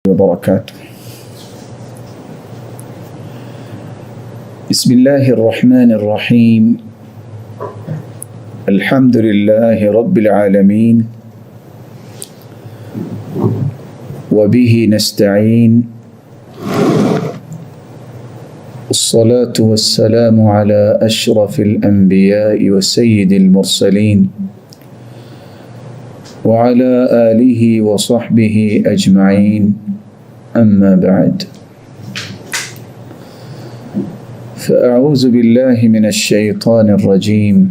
وبركاته. بسم الله الرحمن الرحيم. الحمد لله رب العالمين وبه نستعين، الصلاة والسلام على أشرف الأنبياء وسيد المرسلين وعلى آله وصحبه أجمعين، أما بعد، فأعوذ بالله من الشيطان الرجيم.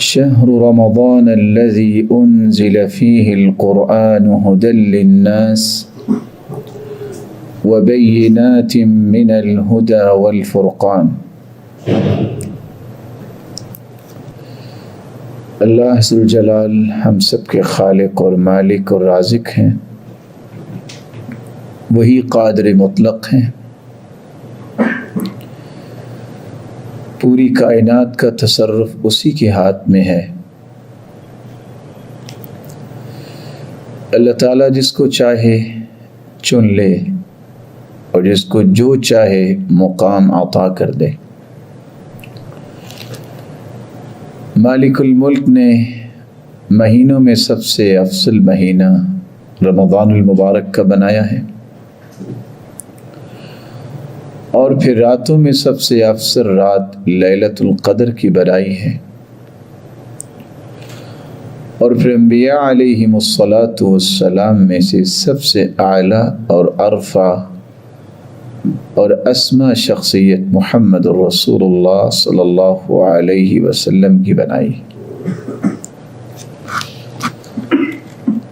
شهر رمضان الذي أنزل فيه القرآن هدى للناس وبينات من الهدى والفرقان. اللہ ذوالجلال ہم سب کے خالق اور مالک اور رازق ہیں، وہی قادر مطلق ہیں، پوری کائنات کا تصرف اسی کے ہاتھ میں ہے۔ اللہ تعالیٰ جس کو چاہے چن لے اور جس کو جو چاہے مقام عطا کر دے۔ مالک الملک نے مہینوں میں سب سے افضل مہینہ رمضان المبارک کا بنایا ہے، اور پھر راتوں میں سب سے افضل رات لیلۃ القدر کی بنائی ہے، اور پھر انبیاء علیہم الصلاۃ والسلام میں سے سب سے اعلیٰ اور ارفع اور اسما شخصیت محمد الرسول اللہ صلی اللہ علیہ وسلم کی بنائی۔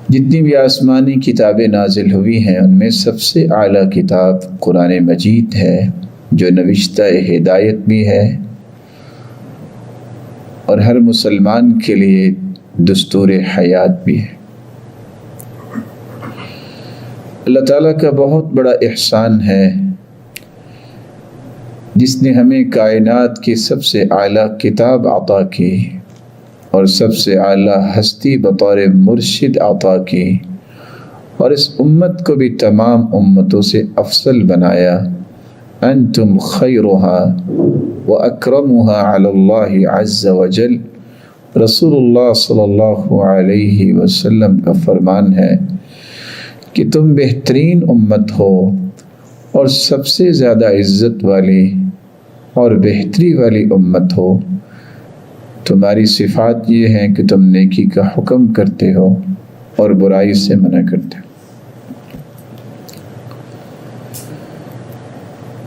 جتنی بھی آسمانی کتابیں نازل ہوئی ہیں ان میں سب سے اعلیٰ کتاب قرآن مجید ہے، جو نوشتہ ہدایت بھی ہے اور ہر مسلمان کے لیے دستور حیات بھی ہے۔ اللہ تعالیٰ کا بہت بڑا احسان ہے جس نے ہمیں کائنات کی سب سے اعلیٰ کتاب عطا کی اور سب سے اعلیٰ ہستی بطور مرشد عطا کی، اور اس امت کو بھی تمام امتوں سے افضل بنایا۔ انتم خیرها واکرمها علی اللہ عز وجل۔ رسول اللہ صلی اللہ علیہ وسلم کا فرمان ہے کہ تم بہترین امت ہو اور سب سے زیادہ عزت والی اور بہتری والی امت ہو۔ تمہاری صفات یہ ہیں کہ تم نیکی کا حکم کرتے ہو اور برائی سے منع کرتے ہو۔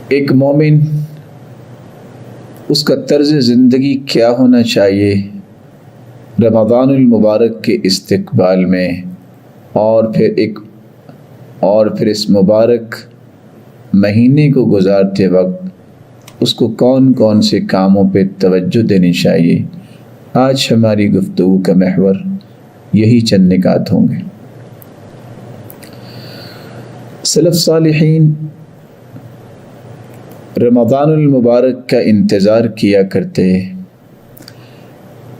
ایک مومن، اس کا طرز زندگی کیا ہونا چاہیے رمضان المبارک کے استقبال میں، اور پھر اس مبارک مہینے کو گزارتے وقت اس کو کون کون سے کاموں پہ توجہ دینی چاہیے، آج ہماری گفتگو کا محور یہی چند نکات ہوں گے۔ سلف صالحین رمضان المبارک کا انتظار کیا کرتے،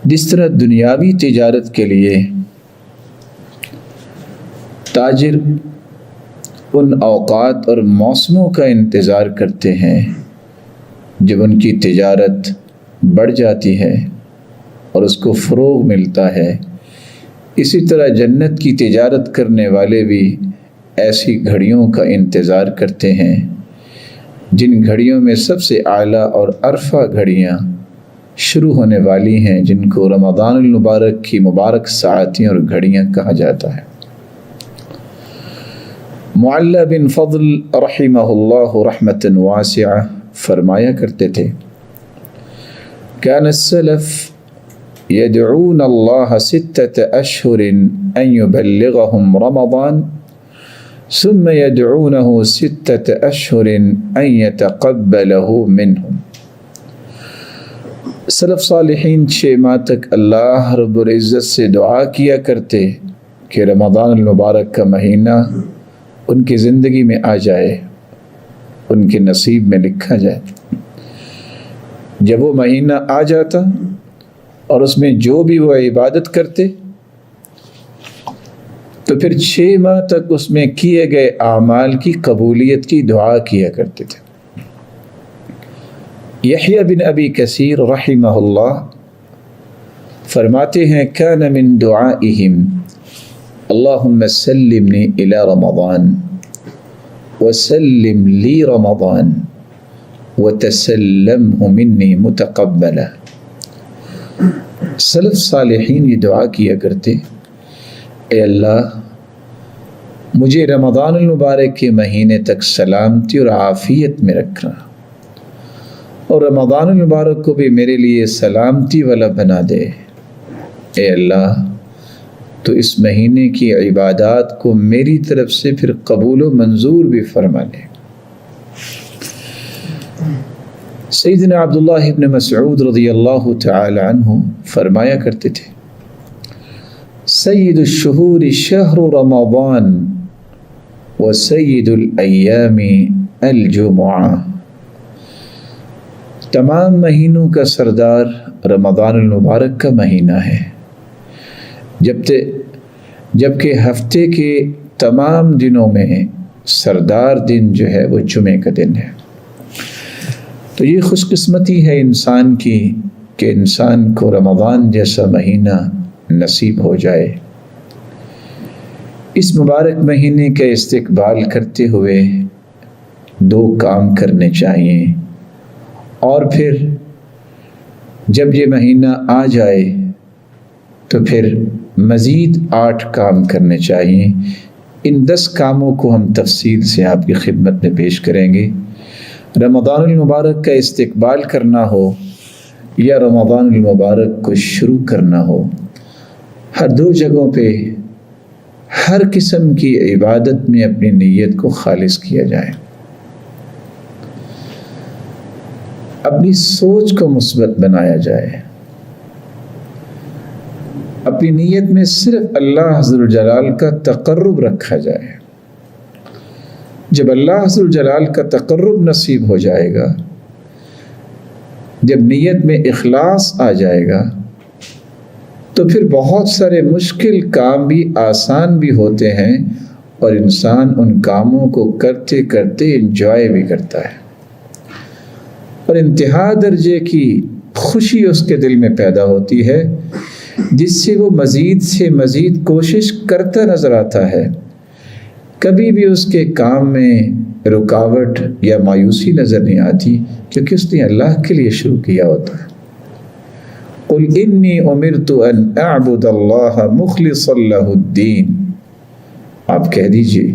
جس طرح دنیاوی تجارت کے لیے تاجر ان اوقات اور موسموں کا انتظار کرتے ہیں جب ان کی تجارت بڑھ جاتی ہے اور اس کو فروغ ملتا ہے، اسی طرح جنت کی تجارت کرنے والے بھی ایسی گھڑیوں کا انتظار کرتے ہیں جن گھڑیوں میں سب سے اعلیٰ اور ارفع گھڑیاں شروع ہونے والی ہیں، جن کو رمضان المبارک کی مبارک ساعتیں اور گھڑیاں کہا جاتا ہے۔ معلّ بن فضل رحمہ اللہ رحمۃ واسعہ فرمایا کرتے تھے، كان السلف يدعون الله 6 أشهر أن يبلغهم رمضان ثم يدعونه 6 أشهر أن يتقبله منهم۔ سلف صالحین 6 ماہ تک اللہ رب العزت سے دعا کیا کرتے کہ رمضان المبارک کا مہینہ ان کی زندگی میں آ جائے، ان کے نصیب میں لکھا جائے۔ جب وہ مہینہ آ جاتا اور اس میں جو بھی وہ عبادت کرتے تو پھر 6 ماہ تک اس میں کیے گئے اعمال کی قبولیت کی دعا کیا کرتے تھے۔ یحییٰ بن ابی کثیر رحمہ اللہ فرماتے ہیں کان من دعائہم اللہم سلمنی الی رمضان وسلم لی رمضان وتسلمہ منی متقبلا۔ سلف صالحین یہ دعا کیا کرتے، اے اللہ مجھے رمضان المبارک کے مہینے تک سلامتی اور عافیت میں رکھنا، اور رمضان المبارک کو بھی میرے لیے سلامتی والا بنا دے۔ اے اللہ تو اس مہینے کی عبادات کو میری طرف سے پھر قبول و منظور بھی فرما لے۔ سیدنا عبداللہ ابن مسعود رضی اللہ تعالی عنہ فرمایا کرتے تھے سید الشہور شہر رمضان وسید الایام الجمعہ۔ تمام مہینوں کا سردار رمضان المبارک کا مہینہ ہے، جبکہ ہفتے کے تمام دنوں میں سردار دن جو ہے وہ جمعے کا دن ہے۔ تو یہ خوش قسمتی ہے انسان کی کہ انسان کو رمضان جیسا مہینہ نصیب ہو جائے۔ اس مبارک مہینے کا استقبال کرتے ہوئے 2 کام کرنے چاہیے، اور پھر جب یہ مہینہ آ جائے تو پھر مزید 8 کام کرنے چاہیے۔ ان 10 کاموں کو ہم تفصیل سے آپ کی خدمت میں پیش کریں گے۔ رمضان المبارک کا استقبال کرنا ہو یا رمضان المبارک کو شروع کرنا ہو، ہر 2 جگہوں پہ ہر قسم کی عبادت میں اپنی نیت کو خالص کیا جائے، اپنی سوچ کو مثبت بنایا جائے، اپنی نیت میں صرف اللہ عز و جلال کا تقرب رکھا جائے۔ جب اللہ عز و جلال کا تقرب نصیب ہو جائے گا، جب نیت میں اخلاص آ جائے گا، تو پھر بہت سارے مشکل کام بھی آسان بھی ہوتے ہیں، اور انسان ان کاموں کو کرتے کرتے انجوائے بھی کرتا ہے، اور انتہا درجے کی خوشی اس کے دل میں پیدا ہوتی ہے، جس سے وہ مزید سے مزید کوشش کرتا نظر آتا ہے۔ کبھی بھی اس کے کام میں رکاوٹ یا مایوسی نظر نہیں آتی، کیونکہ اس نے اللہ کے لیے شروع کیا ہوتا ہے۔ قل انی امرت ان اعبد اللہ مخلصا لہ الدین، آپ کہہ دیجئے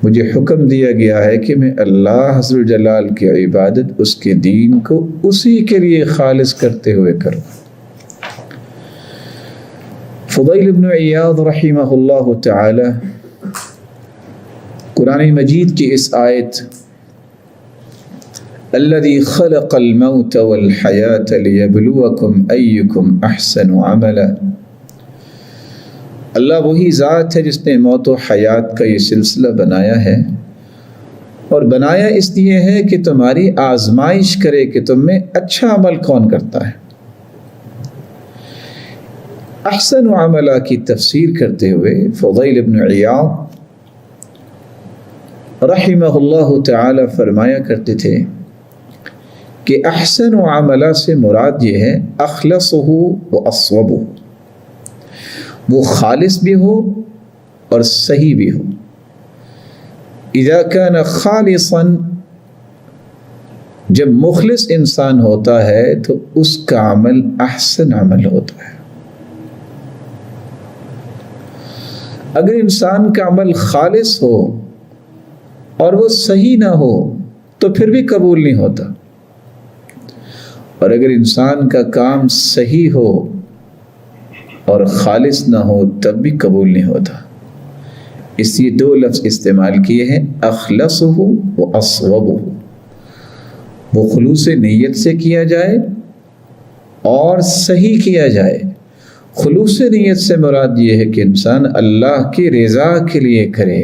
مجھے حکم دیا گیا ہے کہ میں اللہ عز و جلال کی عبادت، اس کے دین کو اسی کے لیے خالص کرتے ہوئے کروں۔ فضیل بن عیاض رحمہ اللہ تعالی قرآن مجید کی اس آیت الذی خلق الموت والحیات لیبلوکم ایکم احسن عملا، اللہ وہی ذات ہے جس نے موت و حیات کا یہ سلسلہ بنایا ہے، اور بنایا اس لیے ہے کہ تمہاری آزمائش کرے کہ تم میں اچھا عمل کون کرتا ہے۔ احسن عملہ کی تفسیر کرتے ہوئے فضیل بن عیاض رحمہ اللہ تعالی فرمایا کرتے تھے کہ احسن عملہ سے مراد یہ ہے اخلصہ و اصوبہ، وہ خالص بھی ہو اور صحیح بھی ہو۔ اذا کان خالصا، جب مخلص انسان ہوتا ہے تو اس کا عمل احسن عمل ہوتا ہے۔ اگر انسان کا عمل خالص ہو اور وہ صحیح نہ ہو تو پھر بھی قبول نہیں ہوتا، اور اگر انسان کا کام صحیح ہو اور خالص نہ ہو تب بھی قبول نہیں ہوتا۔ اس لیے 2 لفظ استعمال کیے ہیں، اخلصہ و اصوبہ، وہ خلوص نیت سے کیا جائے اور صحیح کیا جائے۔ خلوص نیت سے مراد یہ ہے کہ انسان اللہ کی رضا کے لیے کرے،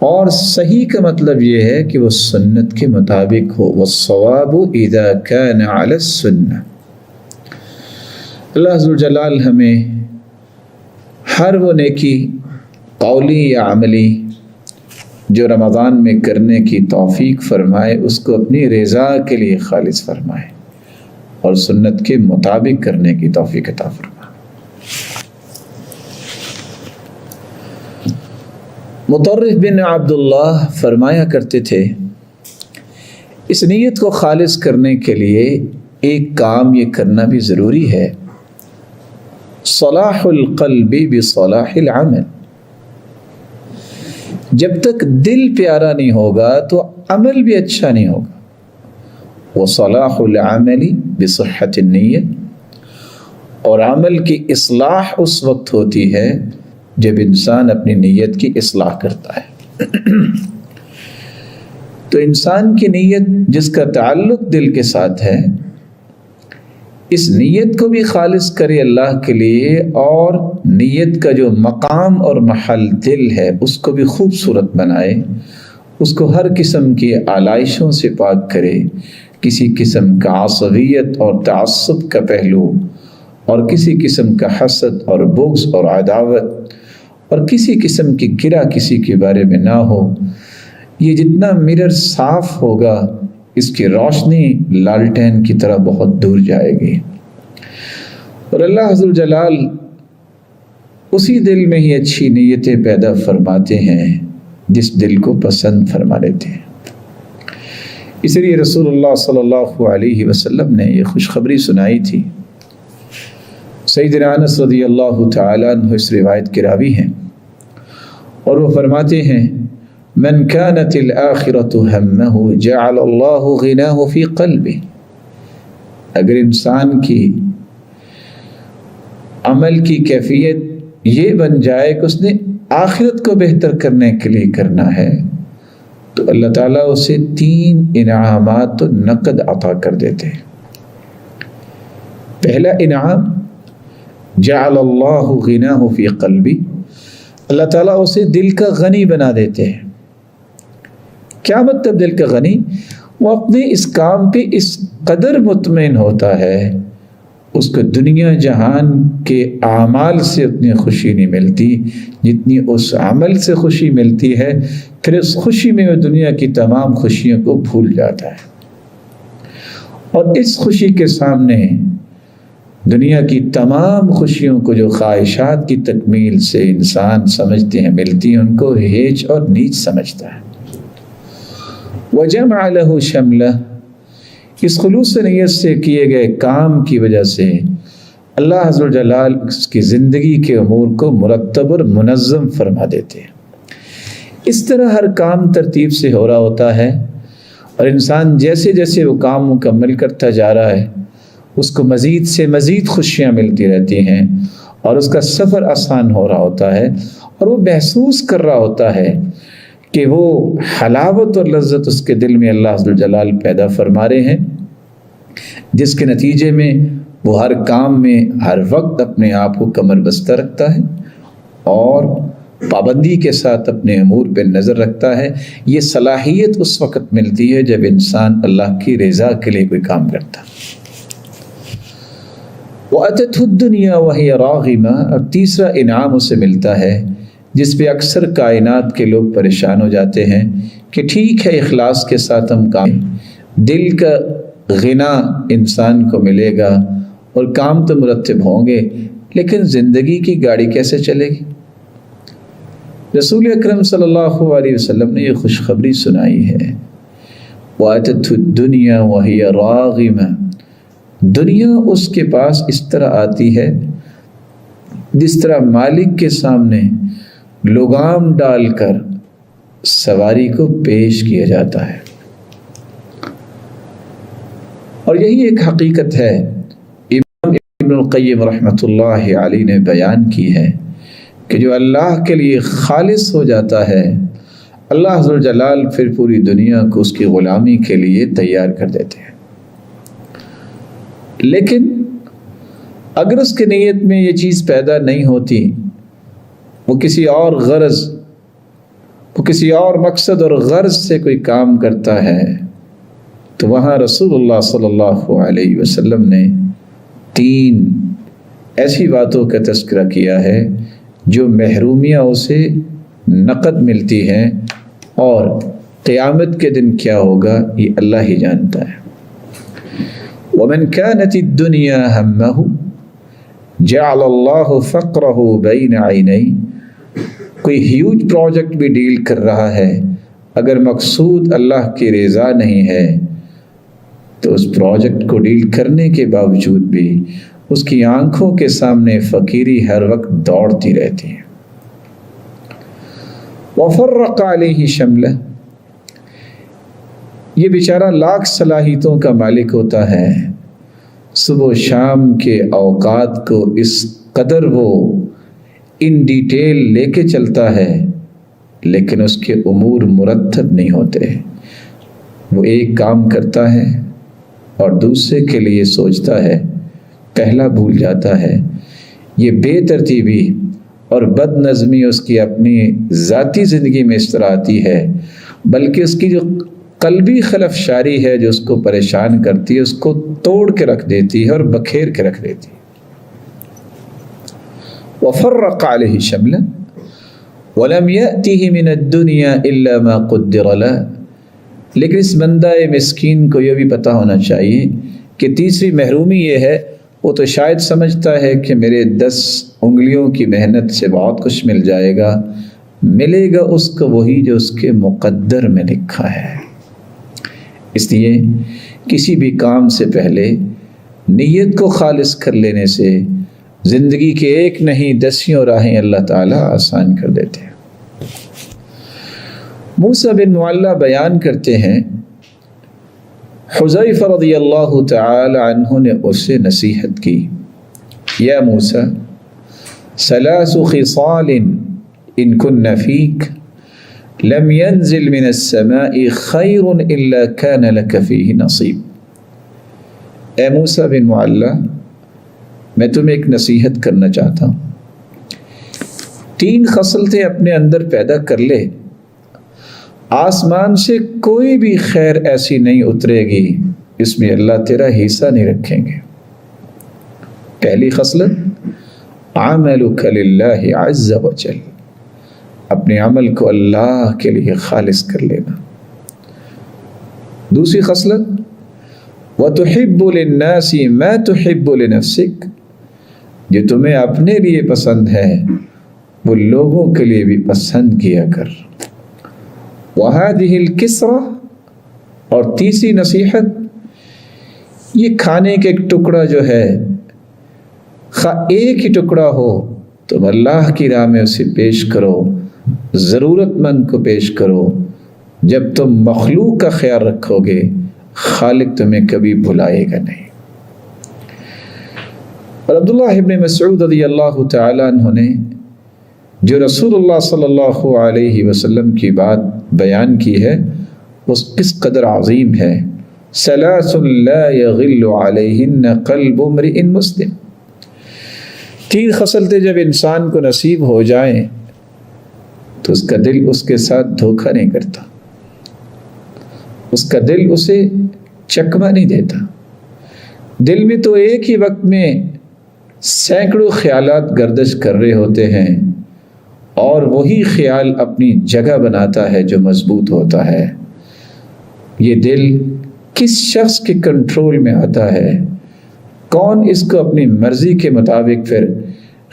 اور صحیح کا مطلب یہ ہے کہ وہ سنت کے مطابق ہو۔ والصواب اذا كان على السنہ۔ اللہ عز و جلال ہمیں ہر وہ نیکی قولی یا عملی جو رمضان میں کرنے کی توفیق فرمائے اس کو اپنی رضا کے لیے خالص فرمائے اور سنت کے مطابق کرنے کی توفیق عطا فرمائے۔ مطرف بن عبداللہ فرمایا کرتے تھے اس نیت کو خالص کرنے کے لیے ایک کام یہ کرنا بھی ضروری ہے، صلاح القلب بصلاح العمل۔ جب تک دل پیارا نہیں ہوگا تو عمل بھی اچھا نہیں ہوگا۔ وصلاح العمل بصحة النیت، اور عمل کی اصلاح اس وقت ہوتی ہے جب انسان اپنی نیت کی اصلاح کرتا ہے۔ تو انسان کی نیت جس کا تعلق دل کے ساتھ ہے، اس نیت کو بھی خالص کرے اللہ کے لیے، اور نیت کا جو مقام اور محل دل ہے اس کو بھی خوبصورت بنائے، اس کو ہر قسم کی آلائشوں سے پاک کرے، کسی قسم کا عصبیت اور تعصب کا پہلو اور کسی قسم کا حسد اور بغض اور عداوت اور کسی قسم کی گرہ کسی کے بارے میں نہ ہو۔ یہ جتنا مرر صاف ہوگا اس کی روشنی لالٹین کی طرح بہت دور جائے گی، اور اللہ عز وجل اسی دل میں ہی اچھی نیتیں پیدا فرماتے ہیں جس دل کو پسند فرما لیتے ہیں۔ اس لیے رسول اللہ صلی اللہ علیہ وسلم نے یہ خوشخبری سنائی تھی۔ سیدنا انس رضی اللہ تعالی عنہ اس روایت کے راوی ہیں، اور وہ فرماتے ہیں من كانت الآخرة همه جعل الله غناه في قلبه۔ اگر انسان کی عمل کی کیفیت یہ بن جائے کہ اس نے آخرت کو بہتر کرنے کے لیے کرنا ہے تو اللہ تعالیٰ اسے 3 انعامات و نقد عطا کر دیتے ہیں۔ پہلا انعام جعل اللہ غناہ فی قلبی، اللہ تعالیٰ اسے دل کا غنی بنا دیتے ہیں۔ کیا مطلب دل کا غنی؟ وہ اپنے اس کام پہ اس قدر مطمئن ہوتا ہے، اس کو دنیا جہان کے اعمال سے اتنی خوشی نہیں ملتی جتنی اس عمل سے خوشی ملتی ہے، پھر اس خوشی میں وہ دنیا کی تمام خوشیوں کو بھول جاتا ہے، اور اس خوشی کے سامنے دنیا کی تمام خوشیوں کو جو خواہشات کی تکمیل سے انسان سمجھتے ہیں ملتی ہیں، ان کو ہیچ اور نیچ سمجھتا ہے۔ وَجَمْعَ لَهُ شَمْلَهُ، اس خلوص نیت سے کیے گئے کام کی وجہ سے اللہ عز و جل اس کی زندگی کے امور کو مرتب اور منظم فرما دیتے ہیں۔ اس طرح ہر کام ترتیب سے ہو رہا ہوتا ہے، اور انسان جیسے جیسے وہ کام مکمل کرتا جا رہا ہے اس کو مزید سے مزید خوشیاں ملتی رہتی ہیں، اور اس کا سفر آسان ہو رہا ہوتا ہے، اور وہ محسوس کر رہا ہوتا ہے کہ وہ حلاوت اور لذت اس کے دل میں اللہ عز و جلال پیدا فرما رہے ہیں، جس کے نتیجے میں وہ ہر کام میں ہر وقت اپنے آپ کو کمر بستہ رکھتا ہے اور پابندی کے ساتھ اپنے امور پہ نظر رکھتا ہے۔ یہ صلاحیت اس وقت ملتی ہے جب انسان اللہ کی رضا کے لیے کوئی کام کرتا ہے۔ وَأَتَتْهُ الدُّنْيَا وَهِيَ رَاغِمَةٌ، اور تیسرا انعام اسے ملتا ہے جس پہ اکثر کائنات کے لوگ پریشان ہو جاتے ہیں کہ ٹھیک ہے اخلاص کے ساتھ ہم کام، دل کا غنا انسان کو ملے گا اور کام تو مرتب ہوں گے، لیکن زندگی کی گاڑی کیسے چلے گی؟ رسول اکرم صلی اللہ علیہ وسلم نے یہ خوشخبری سنائی ہے، وَأَتَتْهُ الدُّنْيَا وَهِيَ رَاغِمَةٌ، دنیا اس کے پاس اس طرح آتی ہے جس طرح مالک کے سامنے لگام ڈال کر سواری کو پیش کیا جاتا ہے۔ اور یہی ایک حقیقت ہے امام ابن القیم رحمۃ اللہ علیہ نے بیان کی ہے کہ جو اللہ کے لیے خالص ہو جاتا ہے اللہ عز و جلال پھر پوری دنیا کو اس کی غلامی کے لیے تیار کر دیتے ہیں۔ لیکن اگر اس کی نیت میں یہ چیز پیدا نہیں ہوتی، وہ کسی اور غرض، وہ کسی اور مقصد اور غرض سے کوئی کام کرتا ہے، تو وہاں رسول اللہ صلی اللہ علیہ وسلم نے 3 ایسی باتوں کا تذکرہ کیا ہے جو محرومیاں اسے نقد ملتی ہیں، اور قیامت کے دن کیا ہوگا یہ اللہ ہی جانتا ہے۔ وَمَنْ كَانَتِ الدُّنْيَا هَمَّهُ جَعَلَ اللَّهُ فَقْرَهُ بَيْنَ عَيْنَيْهِ، کوئی ہیوج پروجیکٹ بھی ڈیل کر رہا ہے، اگر مقصود اللہ کی رضا نہیں ہے تو اس پروجیکٹ کو ڈیل کرنے کے باوجود بھی اس کی آنکھوں کے سامنے فقیری ہر وقت دوڑتی رہتی ہے۔ وَفَرَّقَ عَلَيْهِ شَمْلَهُ، یہ بیچارہ لاکھ صلاحیتوں کا مالک ہوتا ہے، صبح و شام کے اوقات کو اس قدر وہ ان ڈیٹیل لے کے چلتا ہے، لیکن اس کے امور مرتب نہیں ہوتے۔ وہ ایک کام کرتا ہے اور دوسرے کے لیے سوچتا ہے، پہلا بھول جاتا ہے۔ یہ بے ترتیبی اور بد نظمی اس کی اپنی ذاتی زندگی میں اس طرح آتی ہے، بلکہ اس کی جو قلبی خلفشاری ہے جو اس کو پریشان کرتی ہے، اس کو توڑ کے رکھ دیتی ہے اور بکھیر کے رکھ دیتی ہے۔ وَفَرَّقَ عَلَيْهِ شَمْلًا وَلَمْ يَأْتِهِ مِنَ الدُّنْيَا إِلَّا مَا قُدِّرَ لَهُ، لیکن اس بندہ مسکین کو یہ بھی پتہ ہونا چاہیے کہ تیسری محرومی یہ ہے، وہ تو شاید سمجھتا ہے کہ میرے 10 انگلیوں کی محنت سے بہت کچھ مل جائے گا، ملے گا اس کو وہی جو اس کے مقدر میں لکھا ہے۔ اس لیے کسی بھی کام سے پہلے نیت کو خالص کر لینے سے زندگی کے ایک نہیں 10 راہیں اللہ تعالیٰ آسان کر دیتے ہیں۔ موسیٰ بن معلہ بیان کرتے ہیں، حذیفہ رضی اللہ تعالی عنہ نے اسے نصیحت کی، یا موسیٰ ثلاث خصال ان کن فیک لم ينزل من السماء خیر الا كان لك فیہ نصیب۔ اے موسیٰ بن معلہ، میں تمہیں ایک نصیحت کرنا چاہتا ہوں، 3 خصلتیں اپنے اندر پیدا کر لے، آسمان سے کوئی بھی خیر ایسی نہیں اترے گی اس میں اللہ تیرا حصہ نہیں رکھیں گے۔ پہلی خصلت عملک للہ عز وجل، اپنے عمل کو اللہ کے لیے خالص کر لینا۔ دوسری خصلت وَتُحِبُّ لِلنَّاسِ مَا تُحِبُّ لِنَفْسِكَ، جو تمہیں اپنے لیے پسند ہے وہ لوگوں کے لیے بھی پسند کیا کر۔ وَهَذِهِ الْكِسْرَةُ، اور تیسری نصیحت، یہ کھانے کے ایک ٹکڑا جو ہے، خواہ ایک ہی ٹکڑا ہو تم اللہ کی راہ میں اسے پیش کرو، ضرورت مند کو پیش کرو۔ جب تم مخلوق کا خیال رکھو گے خالق تمہیں کبھی بھلائے گا نہیں۔ اور عبداللہ ابن مسعود رضی اللہ تعالیٰ عنہ نے جو رسول اللہ صلی اللہ علیہ وسلم کی بات بیان کی ہے وہ کس قدر عظیم ہے۔ ثلاث لا یغل علیہن قلب امرئ مسلم، 3 خصلتیں جب انسان کو نصیب ہو جائیں تو اس کا دل اس کے ساتھ دھوکہ نہیں کرتا، اس کا دل اسے چکمہ نہیں دیتا۔ دل میں تو ایک ہی وقت میں سینکڑوں خیالات گردش کر رہے ہوتے ہیں، اور وہی خیال اپنی جگہ بناتا ہے جو مضبوط ہوتا ہے۔ یہ دل کس شخص کے کنٹرول میں آتا ہے؟ کون اس کو اپنی مرضی کے مطابق پھر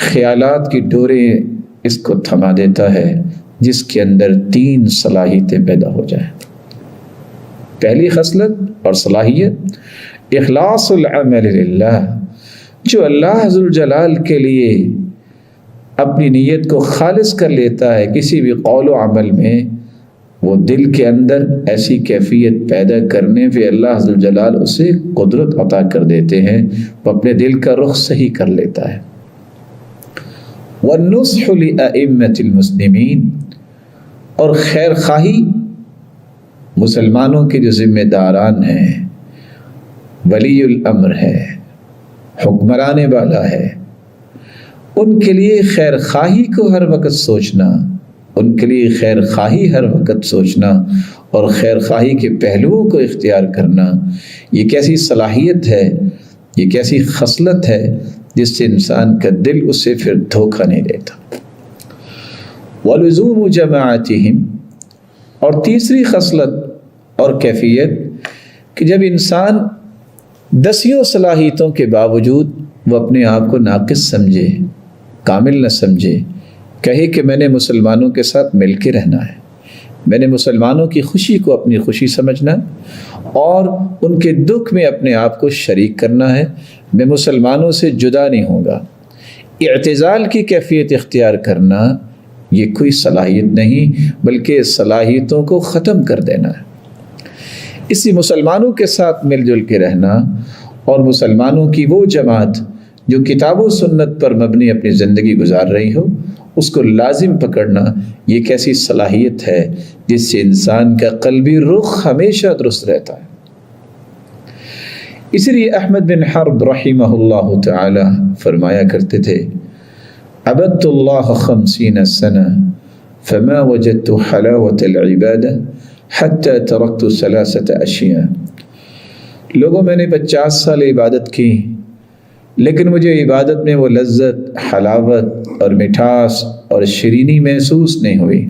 خیالات کی ڈوریں اس کو تھما دیتا ہے؟ جس کے اندر 3 صلاحیتیں پیدا ہو جائیں۔ پہلی خصلت اور صلاحیت اخلاص العمل للہ، جو اللہ ذوالجلال کے لیے اپنی نیت کو خالص کر لیتا ہے کسی بھی قول و عمل میں، وہ دل کے اندر ایسی کیفیت پیدا کرنے پہ اللہ ذوالجلال اسے قدرت عطا کر دیتے ہیں، وہ اپنے دل کا رخ صحیح کر لیتا ہے۔ والنصح لأئمة المسلمین، اور خیر خواہی مسلمانوں کے جو ذمہ داران ہیں، ولی الامر ہے، حکمران والا ہے، ان کے لیے خیر خواہی کو ہر وقت سوچنا، ان کے لیے خیر خواہی ہر وقت سوچنا اور خیر خواہی کے پہلوؤں کو اختیار کرنا، یہ کیسی صلاحیت ہے، یہ کیسی خصلت ہے جس سے انسان کا دل اسے پھر دھوکہ نہیں دیتا۔ وَلُزُومُ جَمَاعَتِهِمْ، اور تیسری خصلت اور کیفیت کہ جب انسان دسیوں صلاحیتوں کے باوجود وہ اپنے آپ کو ناقص سمجھے، کامل نہ سمجھے، کہے کہ میں نے مسلمانوں کے ساتھ مل کے رہنا ہے، میں نے مسلمانوں کی خوشی کو اپنی خوشی سمجھنا اور ان کے دکھ میں اپنے آپ کو شریک کرنا ہے، میں مسلمانوں سے جدا نہیں ہوں گا، اعتزال کی کیفیت اختیار کرنا یہ کوئی صلاحیت نہیں بلکہ صلاحیتوں کو ختم کر دینا ہے۔ اسی مسلمانوں کے ساتھ مل جل کے رہنا اور مسلمانوں کی وہ جماعت جو کتاب و سنت پر مبنی اپنی زندگی گزار رہی ہو اس کو لازم پکڑنا، یہ ایک ایسی صلاحیت ہے جس سے انسان کا قلبی رخ ہمیشہ درست رہتا ہے۔ اسی لیے احمد بن حرب رحمہ اللہ تعالی فرمایا کرتے تھے، عبدت اللہ 50 سنة فما وجدت حلاوة العبادة حتى تركت 3 أشياء۔ لوگوں میں نے 50 سال عبادت کی لیکن مجھے عبادت میں وہ لذت، حلاوت اور مٹھاس اور شیرینی محسوس نہیں ہوئی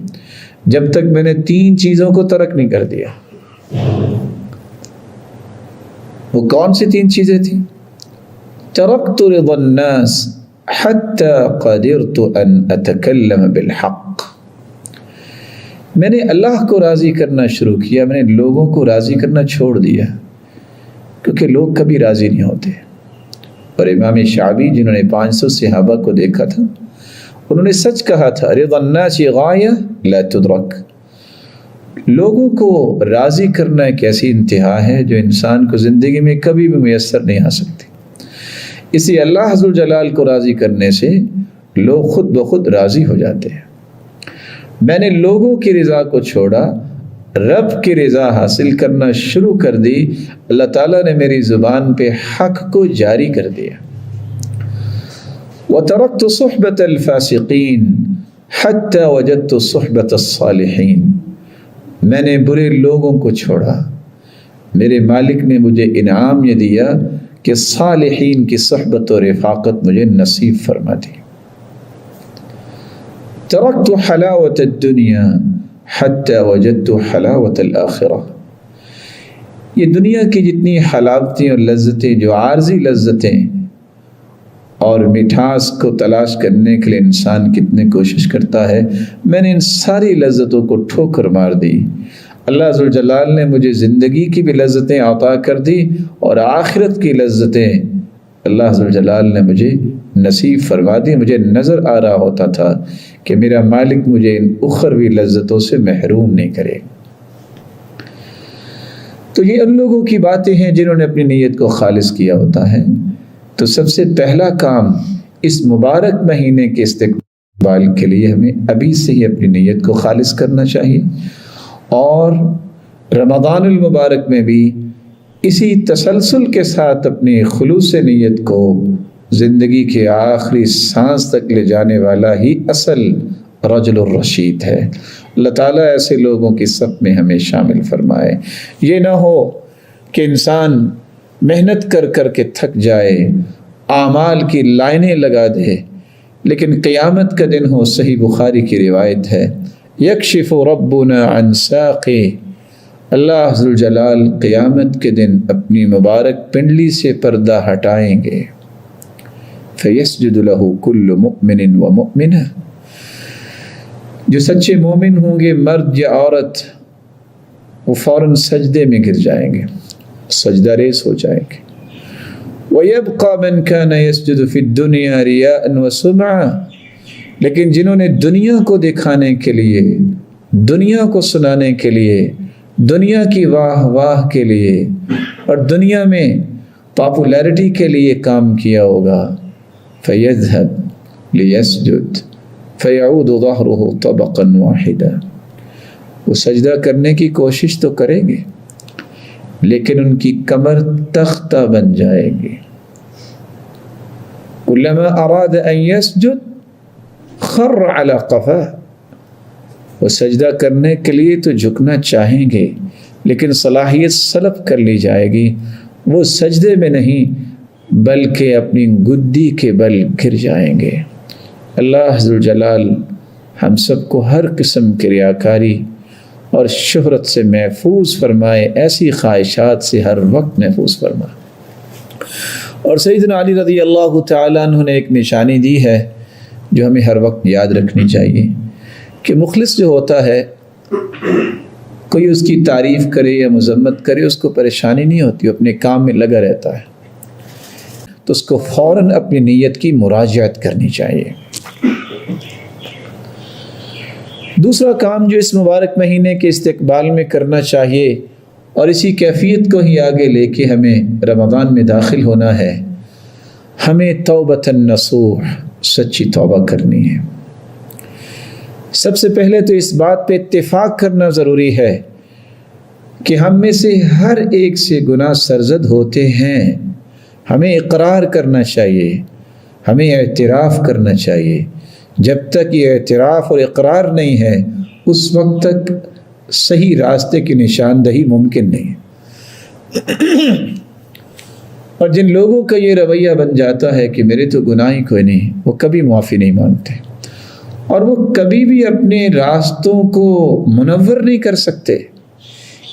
جب تک میں نے 3 چیزوں کو ترک نہیں کر دیا۔ وہ کون سی 3 چیزیں تھیں؟ ترکت رضا الناس حتی قدرت ان اتکلم بالحق، میں نے اللہ کو راضی کرنا شروع کیا، میں نے لوگوں کو راضی کرنا چھوڑ دیا کیونکہ لوگ کبھی راضی نہیں ہوتے۔ اور امام شعبی جنہوں نے 500 صحابہ کو دیکھا تھا انہوں نے سچ کہا تھا، رضا الناس غایہ لا تدرک، لوگوں کو راضی کرنا ایک ایسی انتہا ہے جو انسان کو زندگی میں کبھی بھی میسر نہیں آ سکتی۔ اسی اللہ عز و جلال کو راضی کرنے سے لوگ خود بخود راضی ہو جاتے ہیں۔ میں نے لوگوں کی رضا کو چھوڑا، رب کی رضا حاصل کرنا شروع کر دی، اللہ تعالیٰ نے میری زبان پہ حق کو جاری کر دیا۔ وَتَرَكْتُ صُحْبَةَ الْفَاسِقِينَ حَتَّى وَجَدْتُ صُحْبَةَ الصَّالِحِينَ، میں نے برے لوگوں کو چھوڑا، میرے مالک نے مجھے انعام یہ دیا کہ صالحین کی صحبت و رفاقت مجھے نصیب فرما دی۔ ترکت حلاوت الدنیا حتی وجدت حلاوت الآخرہ، یہ دنیا کی جتنی حلاوتیں اور لذتیں جو عارضی لذتیں اور مٹھاس کو تلاش کرنے کے لیے انسان کتنے کوشش کرتا ہے، میں نے ان ساری لذتوں کو ٹھوکر مار دی۔ اللہ عز و جلال نے مجھے زندگی کی بھی لذتیں عطا کر دی اور آخرت کی لذتیں اللہ عز و جلال نے مجھے نصیب فرما دی۔ مجھے نظر آ رہا ہوتا تھا کہ میرا مالک مجھے ان اخروی لذتوں سے محروم نہیں کرے۔ تو یہ ان لوگوں کی باتیں ہیں جنہوں نے اپنی نیت کو خالص کیا ہوتا ہے۔ تو سب سے پہلا کام اس مبارک مہینے کے استقبال کے لیے ہمیں ابھی سے ہی اپنی نیت کو خالص کرنا چاہیے، اور رمضان المبارک میں بھی اسی تسلسل کے ساتھ اپنی خلوص نیت کو زندگی کے آخری سانس تک لے جانے والا ہی اصل رجل الرشید ہے۔ اللہ تعالیٰ ایسے لوگوں کی صف میں ہمیں شامل فرمائے۔ یہ نہ ہو کہ انسان محنت کر کر کے تھک جائے، اعمال کی لائنیں لگا دے، لیکن قیامت کا دن ہو، صحیح بخاری کی روایت ہے، یکشف ربنا عن ساقی، اللہ عز و جلال قیامت کے دن اپنی مبارک پنڈلی سے پردہ ہٹائیں گے، فیسجد له کل مؤمن و مؤمنہ، جو سچے مومن ہوں گے مرد یا عورت وہ فوراً سجدے میں گر جائیں گے، سجدہ ریز ہو جائیں گے۔ وَيَبْقَى مَنْ كَانَ يَسْجُدُ فِي الدُّنْيَا رِيَاءً وَسُمْعًا، لیکن جنہوں نے دنیا کو دکھانے کے لیے، دنیا کو سنانے کے لیے، دنیا کی واہ واہ کے لیے اور دنیا میں پاپولیرٹی کے لیے کام کیا ہوگا، فَيَذْهَبْ لِيَسْجُدْ فَيَعُودُ ظَهْرُهُ طَبَقًا وَاحِدًا، وہ سجدہ کرنے کی کوشش تو کریں گے لیکن ان کی کمر تختہ بن جائے گی۔ کلما اراد ان یسجد خر علی قفاہ، وہ سجدہ کرنے کے لیے تو جھکنا چاہیں گے لیکن صلاحیت سلب کر لی جائے گی، وہ سجدے میں نہیں بلکہ اپنی گدی کے بل گر جائیں گے۔ اللہ عز و جلال ہم سب کو ہر قسم کی ریاکاری اور شہرت سے محفوظ فرمائے، ایسی خواہشات سے ہر وقت محفوظ فرمائے۔ اور سیدنا علی رضی اللہ تعالیٰ عنہ نے ایک نشانی دی ہے جو ہمیں ہر وقت یاد رکھنی چاہیے کہ مخلص جو ہوتا ہے، کوئی اس کی تعریف کرے یا مذمت کرے اس کو پریشانی نہیں ہوتی، وہ اپنے کام میں لگا رہتا ہے، تو اس کو فوراً اپنی نیت کی مراجعت کرنی چاہیے۔ دوسرا کام جو اس مبارک مہینے کے استقبال میں کرنا چاہیے اور اسی کیفیت کو ہی آگے لے کے ہمیں رمضان میں داخل ہونا ہے، ہمیں توبۃ النصوح، سچی توبہ کرنی ہے۔ سب سے پہلے تو اس بات پہ اتفاق کرنا ضروری ہے کہ ہم میں سے ہر ایک سے گناہ سرزد ہوتے ہیں، ہمیں اقرار کرنا چاہیے، ہمیں اعتراف کرنا چاہیے۔ جب تک یہ اعتراف اور اقرار نہیں ہے اس وقت تک صحیح راستے کی نشاندہی ممکن نہیں ہے۔ اور جن لوگوں کا یہ رویہ بن جاتا ہے کہ میرے تو گناہ ہی کوئی نہیں، وہ کبھی معافی نہیں مانگتے اور وہ کبھی بھی اپنے راستوں کو منور نہیں کر سکتے۔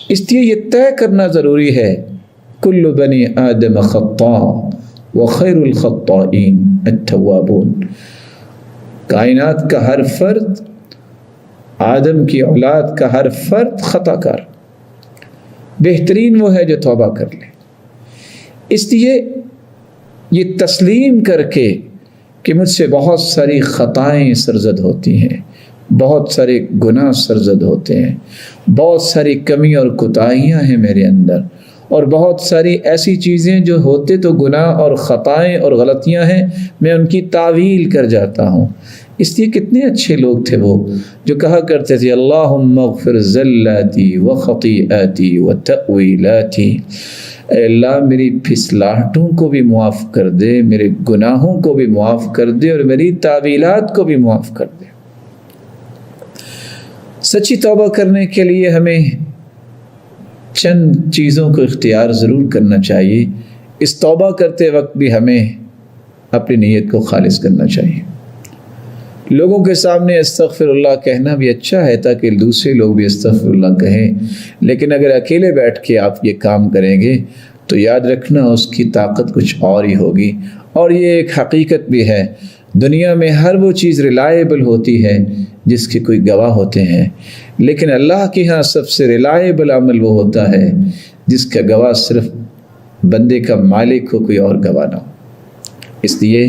اس لیے یہ طے کرنا ضروری ہے، کل بنی آدم خطاء وخیر الخطائین التوابون۔ کائنات کا ہر فرد، آدم کی اولاد کا ہر فرد خطا کار، بہترین وہ ہے جو توبہ کر لے۔ اس لیے یہ تسلیم کر کے کہ مجھ سے بہت ساری خطائیں سرزد ہوتی ہیں، بہت سارے گناہ سرزد ہوتے ہیں، بہت ساری کمی اور کوتاہیاں ہیں میرے اندر، اور بہت ساری ایسی چیزیں جو ہوتے تو گناہ اور خطائیں اور غلطیاں ہیں، میں ان کی تعویل کر جاتا ہوں۔ اس لیے کتنے اچھے لوگ تھے وہ جو کہا کرتے تھے اللہم اغفر زلاتی و خطیئاتی و تأویلاتی، اے اللہ میری پھسلاہٹوں کو بھی معاف کر دے، میرے گناہوں کو بھی معاف کر دے اور میری تعویلات کو بھی معاف کر دے۔ سچی توبہ کرنے کے لیے ہمیں چند چیزوں کو اختیار ضرور کرنا چاہیے۔ اس توبہ کرتے وقت بھی ہمیں اپنی نیت کو خالص کرنا چاہیے۔ لوگوں کے سامنے استغفر اللہ کہنا بھی اچھا ہے تاکہ دوسرے لوگ بھی استغفر اللہ کہیں، لیکن اگر اکیلے بیٹھ کے آپ یہ کام کریں گے تو یاد رکھنا اس کی طاقت کچھ اور ہی ہوگی۔ اور یہ ایک حقیقت بھی ہے، دنیا میں ہر وہ چیز ریلائبل ہوتی ہے جس کے کوئی گواہ ہوتے ہیں، لیکن اللہ کے ہاں سب سے ریلائبل عمل وہ ہوتا ہے جس کا گواہ صرف بندے کا مالک ہو، کوئی اور گواہ نہ ہو۔ اس لیے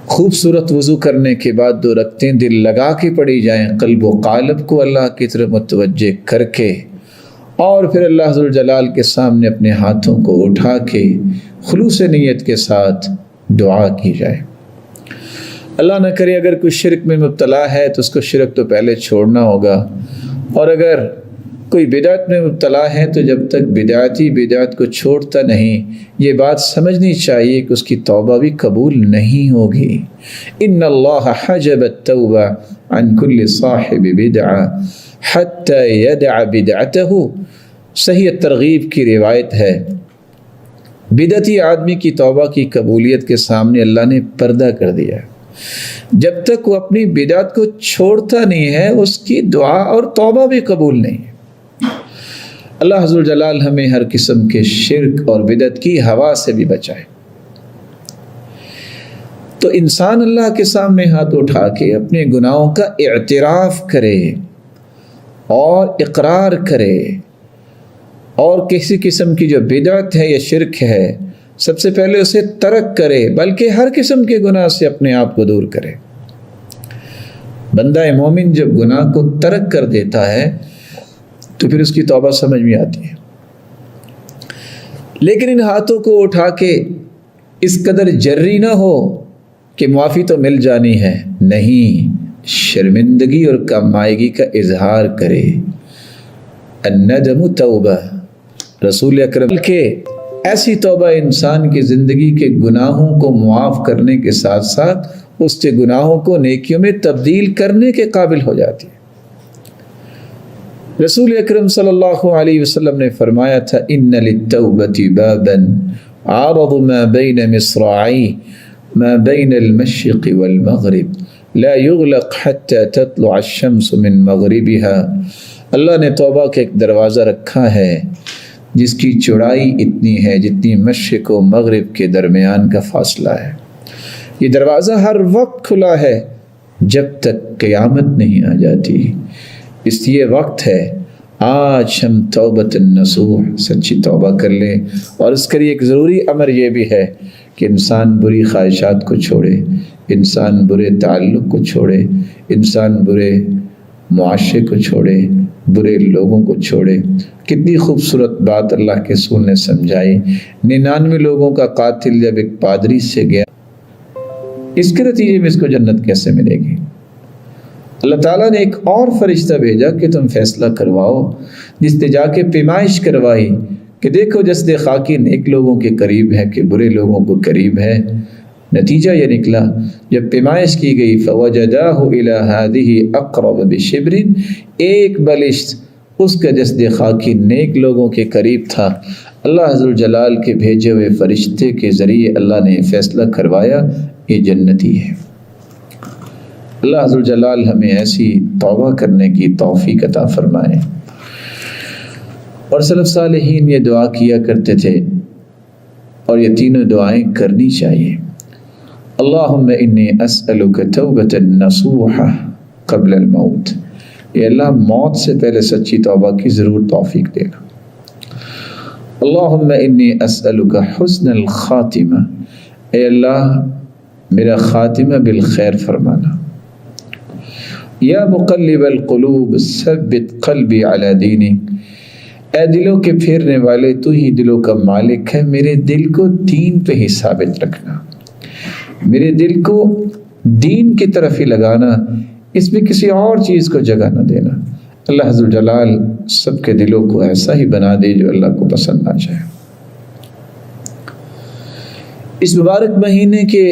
خوبصورت وضو کرنے کے بعد 2 رکعتیں دل لگا کے پڑھی جائیں، قلب و قالب کو اللہ کی طرف متوجہ کر کے، اور پھر اللہ ذوالجلال کے سامنے اپنے ہاتھوں کو اٹھا کے خلوص نیت کے ساتھ دعا کی جائے۔ اللہ نہ کرے اگر کوئی شرک میں مبتلا ہے تو اس کو شرک تو پہلے چھوڑنا ہوگا، اور اگر کوئی بدعت میں مبتلا ہے تو جب تک بدعتی بدعت کو چھوڑتا نہیں، یہ بات سمجھنی چاہیے کہ اس کی توبہ بھی قبول نہیں ہوگی۔ ان اللہ حجب التوبہ عن کل صاحب بدعہ حتی یدع بدعتہ۔ صحیح ترغیب کی روایت ہے، بدعتی آدمی کی توبہ کی قبولیت کے سامنے اللہ نے پردہ کر دیا ہے۔ جب تک وہ اپنی بدعت کو چھوڑتا نہیں ہے اس کی دعا اور توبہ بھی قبول نہیں ہے۔ اللہ عز و جلال ہمیں ہر قسم کے شرک اور بدعت کی ہوا سے بھی بچائے۔ تو انسان اللہ کے سامنے ہاتھ اٹھا کے اپنے گناہوں کا اعتراف کرے اور اقرار کرے، اور کسی قسم کی جو بدعت ہے یا شرک ہے سب سے پہلے اسے ترک کرے، بلکہ ہر قسم کے گناہ سے اپنے آپ کو دور کرے۔ بندہ مومن جب گناہ کو ترک کر دیتا ہے تو پھر اس کی توبہ سمجھ میں آتی ہے۔ لیکن ان ہاتھوں کو اٹھا کے اس قدر جری نہ ہو کہ معافی تو مل جانی ہے، نہیں، شرمندگی اور کمائیگی کا اظہار کرے۔ الندم توبہ، رسول اکرم کے ایسی توبہ انسان کی زندگی کے گناہوں کو معاف کرنے کے ساتھ ساتھ اس کے گناہوں کو نیکیوں میں تبدیل کرنے کے قابل ہو جاتی ہے۔ رسول اکرم صلی اللہ علیہ وسلم نے فرمایا تھا ان للتوبۃ بابا عرض ما بین مصراعی ما بین المشرق والمغرب لا يغلق حتى تطلع الشمس من مغربها، اللہ نے توبہ کا ایک دروازہ رکھا ہے جس کی چوڑائی اتنی ہے جتنی مشرق و مغرب کے درمیان کا فاصلہ ہے۔ یہ دروازہ ہر وقت کھلا ہے جب تک قیامت نہیں آ جاتی۔ اس لیے وقت ہے آج ہم توبۃ النصوح سچی توبہ کر لیں، اور اس کے لیے ایک ضروری امر یہ بھی ہے کہ انسان بری خواہشات کو چھوڑے، انسان برے تعلق کو چھوڑے، انسان برے معاشرے کو چھوڑے، برے لوگوں کو چھوڑے۔ کتنی خوبصورت بات اللہ کے رسول نے سمجھائی۔ 99 لوگوں کا قاتل جب ایک پادری سے گیا، اس کے نتیجے میں اس کو جنت کیسے ملے گی؟ اللہ تعالیٰ نے ایک اور فرشتہ بھیجا کہ تم فیصلہ کرواؤ، جس نے جا کے پیمائش کروائی کہ دیکھو جسد خاکی نیک لوگوں کے قریب ہے کہ برے لوگوں کو قریب ہے۔ نتیجہ یہ نکلا، جب پیمائش کی گئی فوجداہ الی ہذہ اقرب بشبر، ایک بلشت اس کا جسد خاکی نیک لوگوں کے قریب تھا۔ اللہ عز الجلال کے بھیجے ہوئے فرشتے کے ذریعے اللہ نے فیصلہ کروایا یہ جنتی ہے۔ اللہ عز الجلال ہمیں ایسی توبہ کرنے کی توفیق عطا فرمائے۔ اور سلف صالحین یہ دعا کیا کرتے تھے، اور یہ تینوں دعائیں کرنی چاہیے۔ اللہم انی اسألک توبۃ نصوح قبل الموت، اے اللہ موت سے پہلے سچی توبہ کی ضرور توفیق دینا۔ اللہم انی اسألک حسن الخاتمہ، اے اللہ میرا خاتمہ بالخیر فرمانا۔ یا مقلب القلوب ثبت قلبی علی دینک، اے دلوں کے پھیرنے والے تو ہی دلوں کا مالک ہے، میرے دل کو دین پہ ہی ثابت رکھنا، میرے دل کو دین کی طرف ہی لگانا، اس میں کسی اور چیز کو جگہ نہ دینا۔ اللہ عز وجلال سب کے دلوں کو ایسا ہی بنا دے جو اللہ کو پسند آ جائے۔ اس مبارک مہینے کے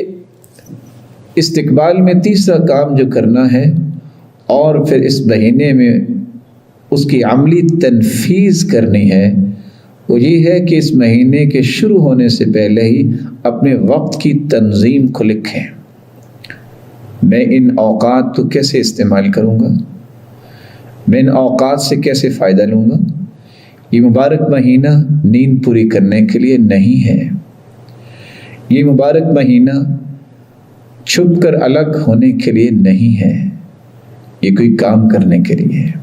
استقبال میں تیسرا کام جو کرنا ہے، اور پھر اس مہینے میں اس کی عملی تنفیذ کرنی ہے، وہ یہ ہے کہ اس مہینے کے شروع ہونے سے پہلے ہی اپنے وقت کی تنظیم کو لکھیں۔ میں ان اوقات کو کیسے استعمال کروں گا، میں ان اوقات سے کیسے فائدہ لوں گا۔ یہ مبارک مہینہ نیند پوری کرنے کے لیے نہیں ہے، یہ مبارک مہینہ چھپ کر الگ ہونے کے لیے نہیں ہے، یہ کوئی کام کرنے کے لیے ہے۔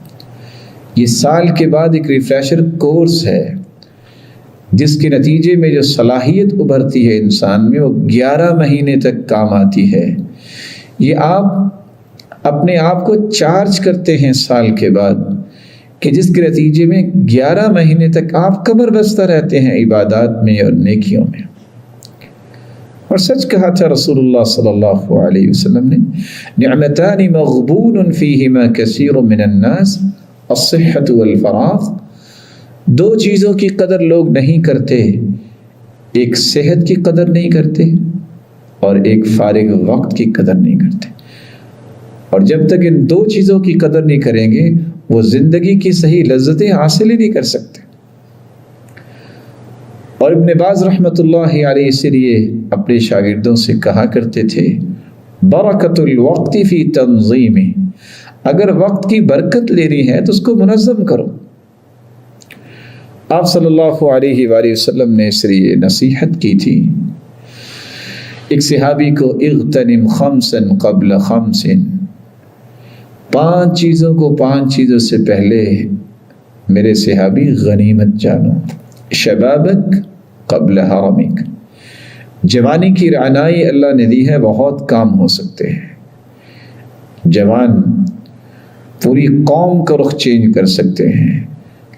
یہ سال کے بعد ایک ریفریشر کورس ہے جس کے نتیجے میں جو صلاحیت ابھرتی ہے انسان میں، وہ 11 مہینے تک کام آتی ہے۔ یہ آپ اپنے آپ کو چارج کرتے ہیں سال کے بعد، کہ جس کے نتیجے میں 11 مہینے تک آپ کمر بستہ رہتے ہیں عبادات میں اور نیکیوں میں۔ اور سچ کہا تھا رسول اللہ صلی اللہ علیہ وسلم نے، نعمتان مغبون فیہما کثیر من الناس الصحۃ والفراغ، دو چیزوں کی قدر لوگ نہیں کرتے، ایک صحت کی قدر نہیں کرتے اور ایک فارغ وقت کی قدر نہیں کرتے۔ اور جب تک ان دو چیزوں کی قدر نہیں کریں گے، وہ زندگی کی صحیح لذتیں حاصل ہی نہیں کر سکتے۔ اور ابن باز رحمۃ اللہ علیہ اس لیے اپنے شاگردوں سے کہا کرتے تھے، برکت الوقت فی تنظیم، اگر وقت کی برکت لینی ہے تو اس کو منظم کرو۔ آپ صلی اللہ علیہ وآلہ وسلم نے اس لیے نصیحت کی تھی ایک صحابی کو، اغتنم خمسا قبل خمس، 5 چیزوں کو 5 چیزوں سے پہلے میرے صحابی غنیمت جانو۔ شبابک قبل حرمک، جوانی کی رعنائی اللہ نے دی ہے، بہت کام ہو سکتے ہیں۔ جوان پوری قوم کا رخ چینج کر سکتے ہیں۔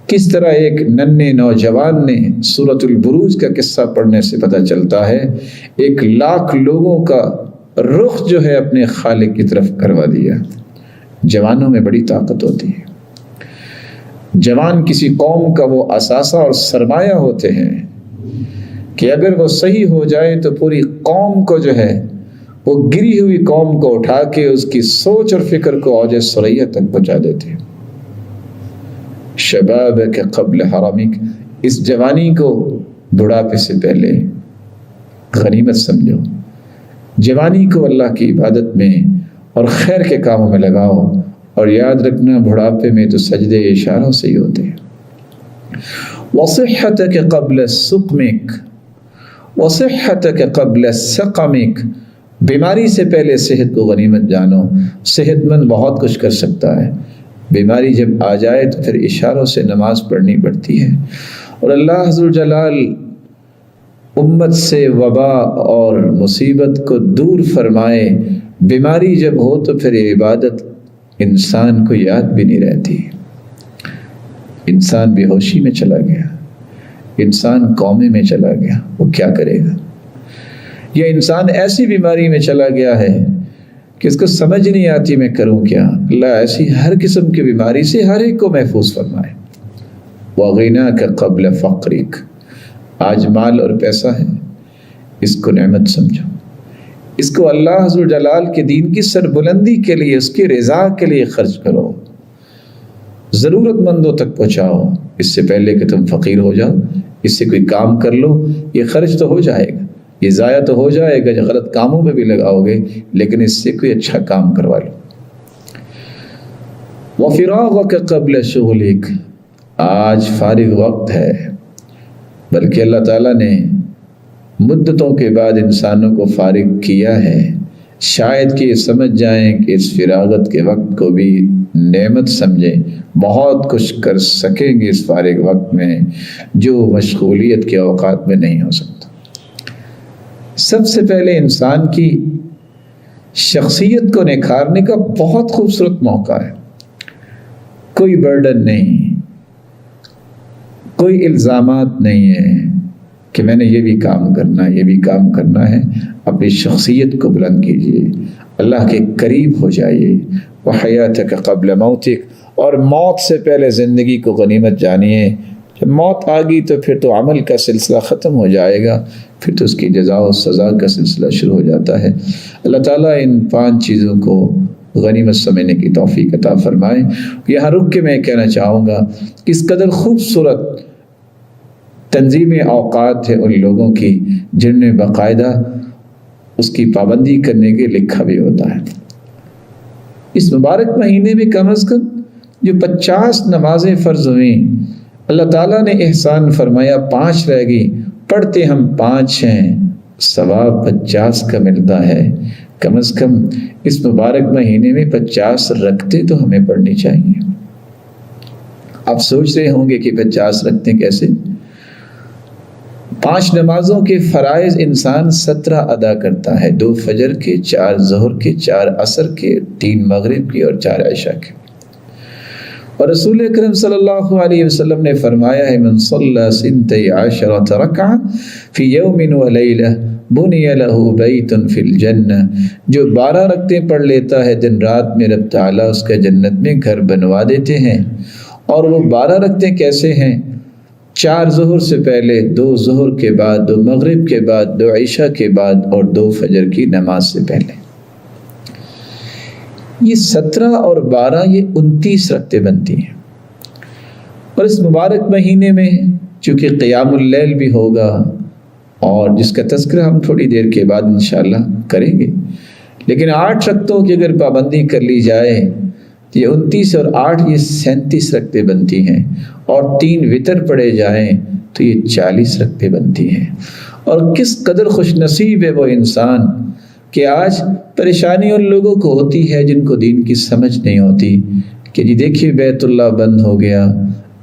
کس طرح ایک ننھے نوجوان نے سورۃ البروج کا قصہ پڑھنے سے پتہ چلتا ہے، 1,00,000 لوگوں کا رخ جو ہے اپنے خالق کی طرف کروا دیا۔ جوانوں میں بڑی طاقت ہوتی ہے۔ جوان کسی قوم کا وہ اثاثہ اور سرمایہ ہوتے ہیں کہ اگر وہ صحیح ہو جائے تو پوری قوم کو جو ہے، وہ گری ہوئی قوم کو اٹھا کے اس کی سوچ اور فکر کو اوج ثریا تک پہنچا دیتے ہیں۔ شبابک قبل حرمک، اس جوانی کو بڑھاپے سے پہلے غنیمت سمجھو۔ جوانی کو اللہ کی عبادت میں اور خیر کے کاموں میں لگاؤ، اور یاد رکھنا بڑھاپے میں تو سجدے اشاروں سے ہی ہوتے ہیں۔ وَصِحَّتَكَ قَبْلَ سُقْمِكَ وَصِحَّتَكَ قَبْلَ سَقَمِكَ، بیماری سے پہلے صحت کو غنیمت جانو۔ صحت مند بہت کچھ کر سکتا ہے، بیماری جب آ جائے تو پھر اشاروں سے نماز پڑھنی پڑتی ہے۔ اور اللہ عز و جلال امت سے وبا اور مصیبت کو دور فرمائے۔ بیماری جب ہو تو پھر یہ عبادت انسان کو یاد بھی نہیں رہتی، انسان بے ہوشی میں چلا گیا، انسان کومے میں چلا گیا، وہ کیا کرے گا؟ یا انسان ایسی بیماری میں چلا گیا ہے کہ اس کو سمجھ نہیں آتی میں کروں کیا۔ اللہ ایسی ہر قسم کی بیماری سے ہر ایک کو محفوظ فرمائے۔ وَغِنَاكَ قَبْلَ فَقْرِكَ، آج مال اور پیسہ ہے، اس کو نعمت سمجھو، اس کو اللہ عز و جلال کے دین کی سربلندی کے لیے، اس کی رضا کے لیے خرچ کرو، ضرورت مندوں تک پہنچاؤ، اس سے پہلے کہ تم فقیر ہو جاؤ۔ اس سے کوئی کام کر لو، یہ خرچ تو ہو جائے گا، یہ ضائع تو ہو جائے گا جو غلط کاموں میں بھی لگاؤ گے، لیکن اس سے کوئی اچھا کام کروا لو۔ وَفِرَاغَكَ قَبْلَ شُغْلِكَ، آج فارغ وقت ہے، بلکہ اللہ تعالیٰ نے مدتوں کے بعد انسانوں کو فارغ کیا ہے، شاید کہ یہ سمجھ جائیں کہ اس فراغت کے وقت کو بھی نعمت سمجھیں، بہت کچھ کر سکیں گے اس فارغ وقت میں جو مشغولیت کے اوقات میں نہیں ہو سکتا۔ سب سے پہلے انسان کی شخصیت کو نکھارنے کا بہت خوبصورت موقع ہے، کوئی برڈن نہیں، کوئی الزامات نہیں ہے کہ میں نے یہ بھی کام کرنا ہے، یہ بھی کام کرنا ہے۔ اپنی شخصیت کو بلند کیجیے، اللہ کے قریب ہو جائیے۔ وَحَيَاتَكَ قَبْلَ مَوْتِكَ، اور موت سے پہلے زندگی کو غنیمت جانیے۔ جب موت آ گئی تو پھر تو عمل کا سلسلہ ختم ہو جائے گا، پھر تو اس کی جزا و سزا کا سلسلہ شروع ہو جاتا ہے۔ اللہ تعالیٰ ان 5 چیزوں کو غنیمت سمجھنے کی توفیق عطا فرمائے۔ یہاں رک کے میں کہنا چاہوں گا کہ اس قدر خوبصورت تنظیم اوقات ہے ان لوگوں کی جن نے باقاعدہ اس کی پابندی کرنے کے لکھا بھی ہوتا ہے۔ اس مبارک مہینے میں کم از کم جو 50 نمازیں فرض ہوئیں، اللہ تعالیٰ نے احسان فرمایا 5 رہ گئی، پڑھتے ہم 5 ہیں، ثواب 50 کا ملتا ہے۔ کم از کم اس مبارک مہینے میں 50 رکھتے تو ہمیں پڑھنی چاہیے۔ آپ سوچ رہے ہوں گے کہ 50 رکھتے کیسے؟ 5 نمازوں کے فرائض انسان 17 ادا کرتا ہے، 2 فجر کے، 4 ظہر کے، 4 عصر کے، 3 مغرب کے اور 4 عشاء کے۔ اور رسول اکرم صلی اللہ علیہ وسلم نے فرمایا ہے من صلی 12 رکعہ فی یوم ولیلہ بنی لہ بیت فی الجنہ، جو 12 رکعتیں پڑھ لیتا ہے دن رات میں، رب تعالیٰ اس کا جنت میں گھر بنوا دیتے ہیں۔ اور وہ 12 رکعتیں کیسے ہیں؟ 4 ظہر سے پہلے، 2 ظہر کے بعد، 2 مغرب کے بعد، 2 عشاء کے بعد اور 2 فجر کی نماز سے پہلے۔ یہ 17 اور 12 یہ 29 رکعتیں بنتی ہیں۔ اور اس مبارک مہینے میں چونکہ قیام اللیل بھی ہوگا، اور جس کا تذکرہ ہم تھوڑی دیر کے بعد انشاءاللہ کریں گے، لیکن 8 رکعتوں کی اگر پابندی کر لی جائے تو یہ 29 اور 8 یہ 37 رکعتیں بنتی ہیں، اور 3 وتر پڑھے جائیں تو یہ 40 رکعتیں بنتی ہیں۔ اور کس قدر خوش نصیب ہے وہ انسان کہ آج پریشانی ان لوگوں کو ہوتی ہے جن کو دین کی سمجھ نہیں ہوتی کہ جی دیکھیے بیت اللہ بند ہو گیا،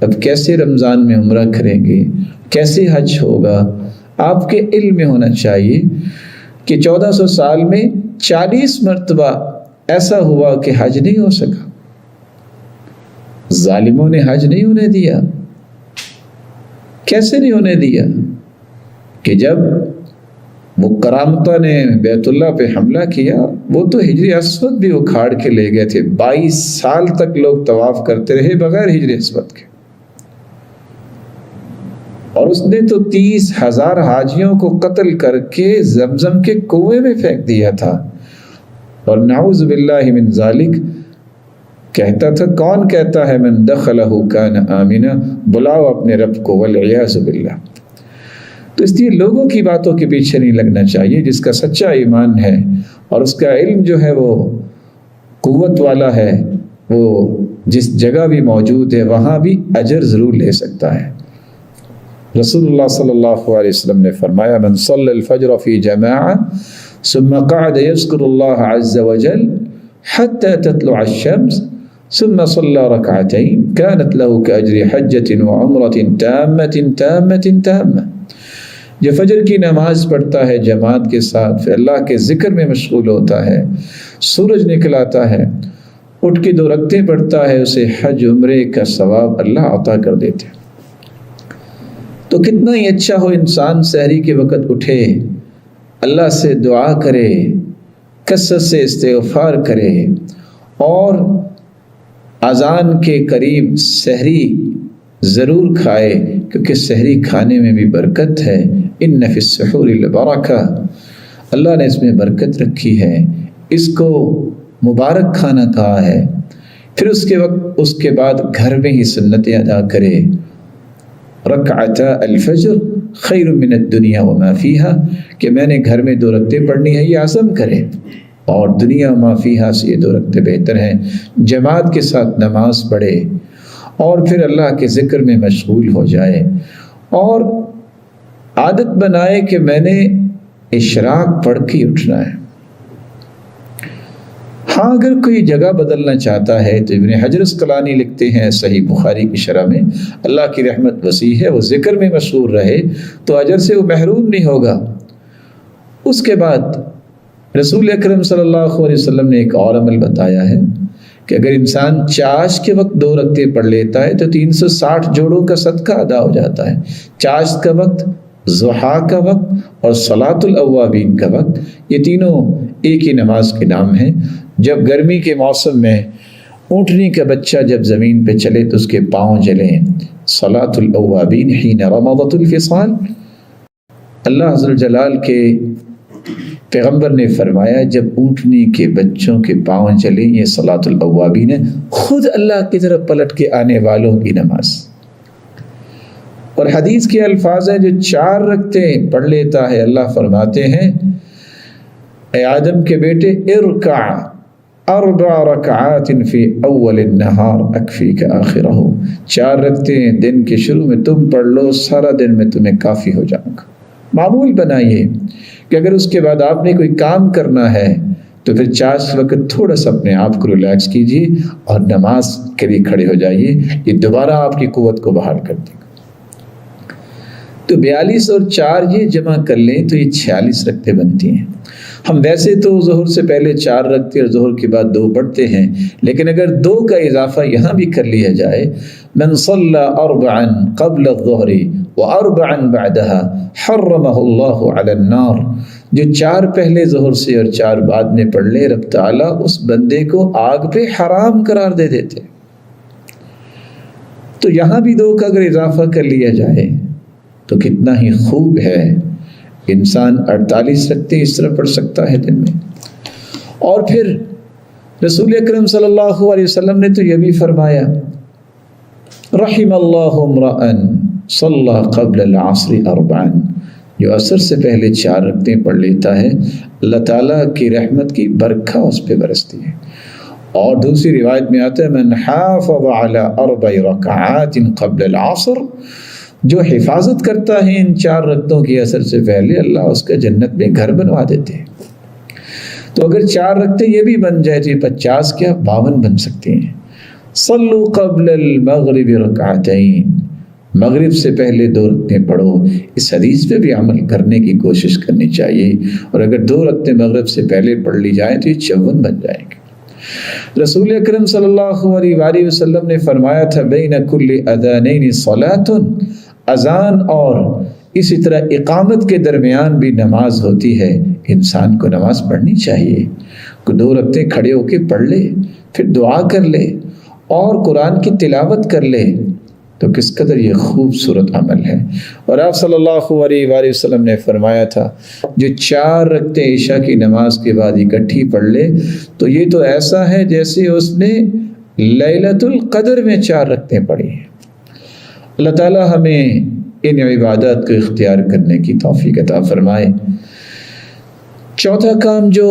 اب کیسے رمضان میں عمرہ کریں گے، کیسے حج ہوگا۔ آپ کے علم میں ہونا چاہیے کہ 1400 سال میں 40 مرتبہ ایسا ہوا کہ حج نہیں ہو سکا، ظالموں نے حج نہیں ہونے دیا۔ کیسے نہیں ہونے دیا؟ کہ جب وہ کرامتہ نے بیت اللہ پہ حملہ کیا، وہ تو ہجر اسود بھی اکھاڑ کے لے گئے تھے، 22 سال تک لوگ طواف کرتے رہے بغیر ہجر اسود کے، اور اس نے تو 30,000 حاجیوں کو قتل کر کے زمزم کے کنویں میں پھینک دیا تھا۔ اور نعوذ باللہ من ذالک کہتا تھا، کون کہتا ہے من دخلہ کان آمنا، بلاؤ اپنے رب کو، والعیاذ باللہ۔ تو اس لیے لوگوں کی باتوں کے پیچھے نہیں لگنا چاہیے، جس کا سچا ایمان ہے اور اس کا علم جو ہے وہ قوت والا ہے وہ جس جگہ بھی موجود ہے وہاں بھی اجر ضرور لے سکتا ہے۔ رسول اللہ صلی اللہ علیہ وسلم نے فرمایا من صلی الفجر فی جماعہ ثم قعد يذكر الله عز وجل حتى تطلع الشمس ثم صلى ركعتين كانت له كأجر حجة وعمرة تامة جو فجر کی نماز پڑھتا ہے جماعت کے ساتھ، پھر اللہ کے ذکر میں مشغول ہوتا ہے، سورج نکل آتا ہے، اٹھ کے 2 رکعتیں پڑھتا ہے، اسے حج عمرے کا ثواب اللہ عطا کر دیتے۔ تو کتنا ہی اچھا ہو انسان سحری کے وقت اٹھے، اللہ سے دعا کرے، کثرت سے استغفار کرے، اور اذان کے قریب سحری ضرور کھائے، کیونکہ سحری کھانے میں بھی برکت ہے۔ ان فی السحور البرکہ، اللہ نے اس میں برکت رکھی ہے، اس کو مبارک کھانا کہا ہے۔ پھر اس کے بعد گھر میں ہی سنتیں ادا کرے۔ رکعتا الفجر خیر من الدنیا وما فیہا، کہ میں نے گھر میں 2 رکعتیں پڑھنی ہے، یہ عزم کرے، اور دنیا ما فیہا سے یہ 2 رکعتیں بہتر ہیں۔ جماعت کے ساتھ نماز پڑھے اور پھر اللہ کے ذکر میں مشغول ہو جائے، اور عادت بنائے کہ میں نے اشراق پڑھ کے اٹھنا ہے۔ ہاں اگر کوئی جگہ بدلنا چاہتا ہے تو ابن حجر اسقلانی لکھتے ہیں صحیح بخاری کی شرح میں، اللہ کی رحمت وسیع ہے، وہ ذکر میں مشغول رہے تو اجر سے وہ محروم نہیں ہوگا۔ اس کے بعد رسول اکرم صلی اللہ علیہ وسلم نے ایک اور عمل بتایا ہے کہ اگر انسان چاشت کے وقت 2 رکعتیں پڑھ لیتا ہے تو 360 جوڑوں کا صدقہ ادا ہو جاتا ہے۔ چاشت کا وقت، ضحیٰ کا وقت اور صلاۃ الاوابین کا وقت، یہ تینوں ایک ہی نماز کے نام ہیں۔ جب گرمی کے موسم میں اونٹنی کا بچہ جب زمین پہ چلے تو اس کے پاؤں جلیں، صلاۃ الاوابین حین رمضت الفصال۔ اللہ عز و جلال کے پیغمبر نے فرمایا جب اونٹنی کے بچوں کے پاؤں جلیں، یہ صلاۃ الاوابین ہے، خود اللہ کی طرف پلٹ کے آنے والوں کی نماز۔ اور حدیث کے الفاظ ہیں جو 4 رکعتیں پڑھ لیتا ہے، اللہ فرماتے ہیں اے آدم کے بیٹے ارکع 4 رکعات فی اول النہار اکفیک آخرہ، 4 رکعتیں دن کے شروع میں تم پڑھ لو، سارا دن میں تمہیں کافی ہو جاؤں گا۔ معمول بنائیے کہ اگر اس کے بعد آپ نے کوئی کام کرنا ہے تو پھر 4 وقت تھوڑا سا اپنے آپ کو ریلیکس کیجیے اور نماز کے لیے کھڑے ہو جائیے، یہ دوبارہ آپ کی قوت کو بحال کر دے گا۔ تو 42 اور 4 یہ جمع کر لیں تو یہ 46 رکعتیں بنتی ہیں۔ ہم ویسے تو ظہر سے پہلے 4 رکعتیں اور ظہر کے بعد 2 پڑھتے ہیں، لیکن اگر 2 کا اضافہ یہاں بھی کر لیا جائے، من صلی 4 قبل الظہر و4 بعدها حرمہ اللہ علی النار، جو 4 پہلے ظہر سے اور 4 بعد میں پڑھ لے، رب تعالیٰ اس بندے کو آگ پہ حرام قرار دے دیتے۔ تو یہاں بھی 2 کا اگر اضافہ کر لیا جائے تو کتنا ہی خوب ہے، انسان 48 رکعتیں اس طرح پڑھ سکتا ہے دن میں۔ اور پھر رسول اکرم صلی اللہ علیہ وسلم نے تو یہ بھی فرمایا رحم اللہ امرأ صلی قبل العصر 4، جو عصر سے پہلے 4 رکعتیں پڑھ لیتا ہے، اللہ تعالیٰ کی رحمت کی برکھا اس پہ برستی ہے۔ اور دوسری روایت میں آتا ہے من حافظ علی 4 رکعات قبل العصر، جو حفاظت کرتا ہے ان 4 رکعتوں کی عصر سے پہلے، اللہ اس کا جنت میں گھر بنوا دیتے ہیں۔ تو اگر 4 رکعتیں یہ بھی بن جائے تو یہ 50 کیا 52 بن سکتے ہیں۔ صلو قبل المغرب رکعتین، مغرب سے پہلے 2 رکعتیں پڑھو، اس حدیث پہ بھی عمل کرنے کی کوشش کرنی چاہیے، اور اگر 2 رکعتیں مغرب سے پہلے پڑھ لی جائیں تو یہ 54 بن جائیں گے۔ رسول اکرم صلی اللہ علیہ وآلہ وسلم نے فرمایا تھا بین کل اذانین صلاۃ، اذان اور اسی طرح اقامت کے درمیان بھی نماز ہوتی ہے، انسان کو نماز پڑھنی چاہیے۔ کوئی 2 رکعتیں کھڑے ہو کے پڑھ لے، پھر دعا کر لے اور قرآن کی تلاوت کر لے، تو کس قدر یہ خوبصورت عمل ہے۔ اور آپ صلی اللہ علیہ وآلہ وسلم نے فرمایا تھا جو 4 رکعتیں عشاء کی نماز کے بعد اکٹھی پڑھ لے تو یہ تو ایسا ہے جیسے اس نے لیلۃ القدر میں 4 رکعتیں پڑھی ہیں۔ اللہ تعالیٰ ہمیں ان عبادات کو اختیار کرنے کی توفیق عطا فرمائے۔ چوتھا کام جو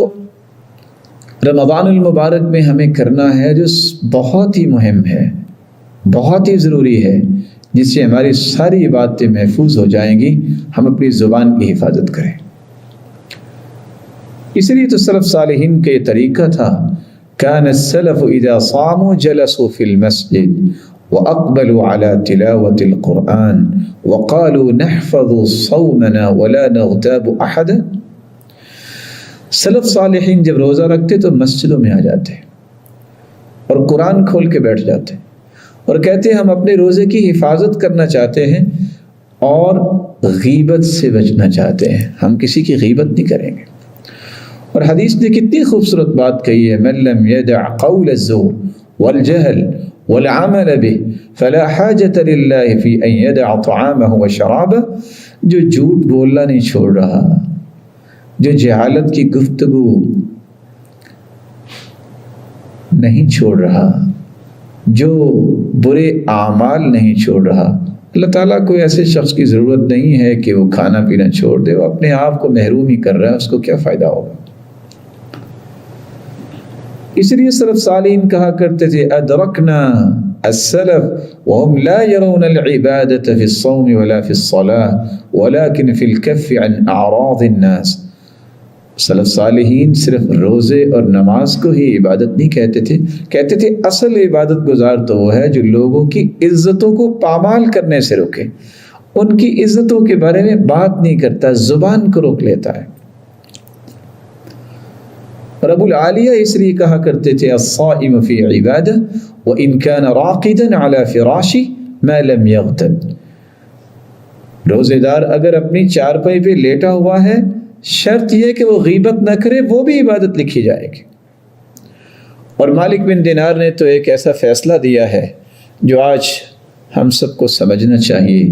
رمضان المبارک میں ہمیں کرنا ہے جو بہت ہی مہم ہے، بہت ہی ضروری ہے، جس سے ہماری ساری عبادتیں محفوظ ہو جائیں گی، ہم اپنی زبان کی حفاظت کریں۔ اس لیے تو سلف صالحین کا یہ طریقہ تھا، كان السلف اذا صاموا جلسوا في المسجد واقبلوا على تلاوة القرآن وقالوا نحفظ صومنا ولا نغتاب احدا۔ سلف صالحین جب روزہ رکھتے تو مسجدوں میں آ جاتے اور قرآن کھول کے بیٹھ جاتے اور کہتے ہم اپنے روزے کی حفاظت کرنا چاہتے ہیں اور غیبت سے بچنا چاہتے ہیں، ہم کسی کی غیبت نہیں کریں گے۔ اور حدیث نے کتنی خوبصورت بات کہی ہے، من لم يدع قول الزور والجهل والعمل به فلا حاجة لله في ان يدع طعامه وشرابه۔ جو جھوٹ بولنا نہیں چھوڑ رہا، جو جہالت کی گفتگو نہیں چھوڑ رہا، جو برے اعمال نہیں چھوڑ رہا، اللہ تعالیٰ کو ایسے شخص کی ضرورت نہیں ہے کہ وہ کھانا پینا چھوڑ دے، وہ اپنے آپ کو محروم ہی کر رہا ہے، اس کو کیا فائدہ ہوگا۔ اس لیے سلف صالحین کہا کرتے تھے ادرکنا السلف وهم لا يرون العبادة في الصوم ولا في الصلاة ولكن في الكف عن اعراض الناس۔ سلف صالحین صرف روزے اور نماز کو ہی عبادت نہیں کہتے تھے اصل عبادت گزار تو وہ ہے جو لوگوں کی عزتوں کو پامال کرنے سے روکے، ان کی عزتوں کے بارے میں بات نہیں کرتا، زبان کو روک لیتا ہے۔ اور ابو العالیہ اس لیے کہا کرتے تھے الصائم فی عبادہ وان کان راقدا علی فراشی ما لم یغتب۔ روزے دار اگر اپنی چارپائی پہ لیٹا ہوا ہے، شرط یہ کہ وہ غیبت نہ کرے، وہ بھی عبادت لکھی جائے گی۔ اور مالک بن دینار نے تو ایک ایسا فیصلہ دیا ہے جو آج ہم سب کو سمجھنا چاہیے۔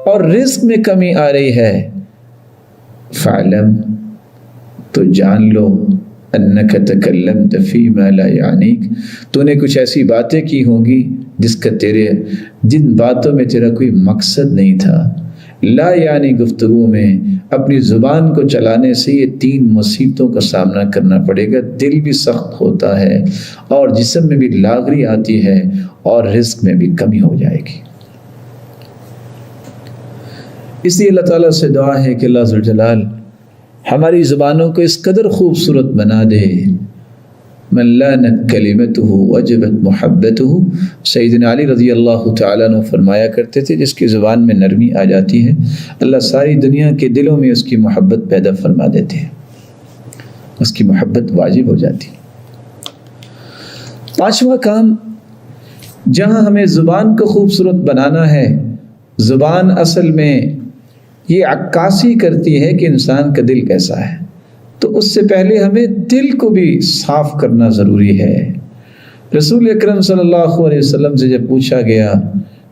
اور رزق میں کمی آ رہی ہے، فعلم، تو جان لو انک تکلمت فیما لا یعنیک، تو نے کچھ ایسی باتیں کی ہوں گی جن باتوں میں تیرا کوئی مقصد نہیں تھا۔ لا یعنی گفتگو میں اپنی زبان کو چلانے سے یہ 3 مصیبتوں کا سامنا کرنا پڑے گا، دل بھی سخت ہوتا ہے اور جسم میں بھی لاغری آتی ہے اور رزق میں بھی کمی ہو جائے گی۔ اس لیے اللہ تعالیٰ سے دعا ہے کہ اللہ ذو الجلال ہماری زبانوں کو اس قدر خوبصورت بنا دے، من لانت کلمتہ وجبت محبتہ۔ سیدنا علی رضی اللہ تعالیٰ عنہ فرمایا کرتے تھے جس کی زبان میں نرمی آ جاتی ہے، اللہ ساری دنیا کے دلوں میں اس کی محبت پیدا فرما دیتے ہیں، اس کی محبت واجب ہو جاتی ہے۔ 5واں کام، جہاں ہمیں زبان کو خوبصورت بنانا ہے، زبان اصل میں یہ عکاسی کرتی ہے کہ انسان کا دل کیسا ہے، تو اس سے پہلے ہمیں دل کو بھی صاف کرنا ضروری ہے۔ رسول اکرم صلی اللہ علیہ وسلم سے جب پوچھا گیا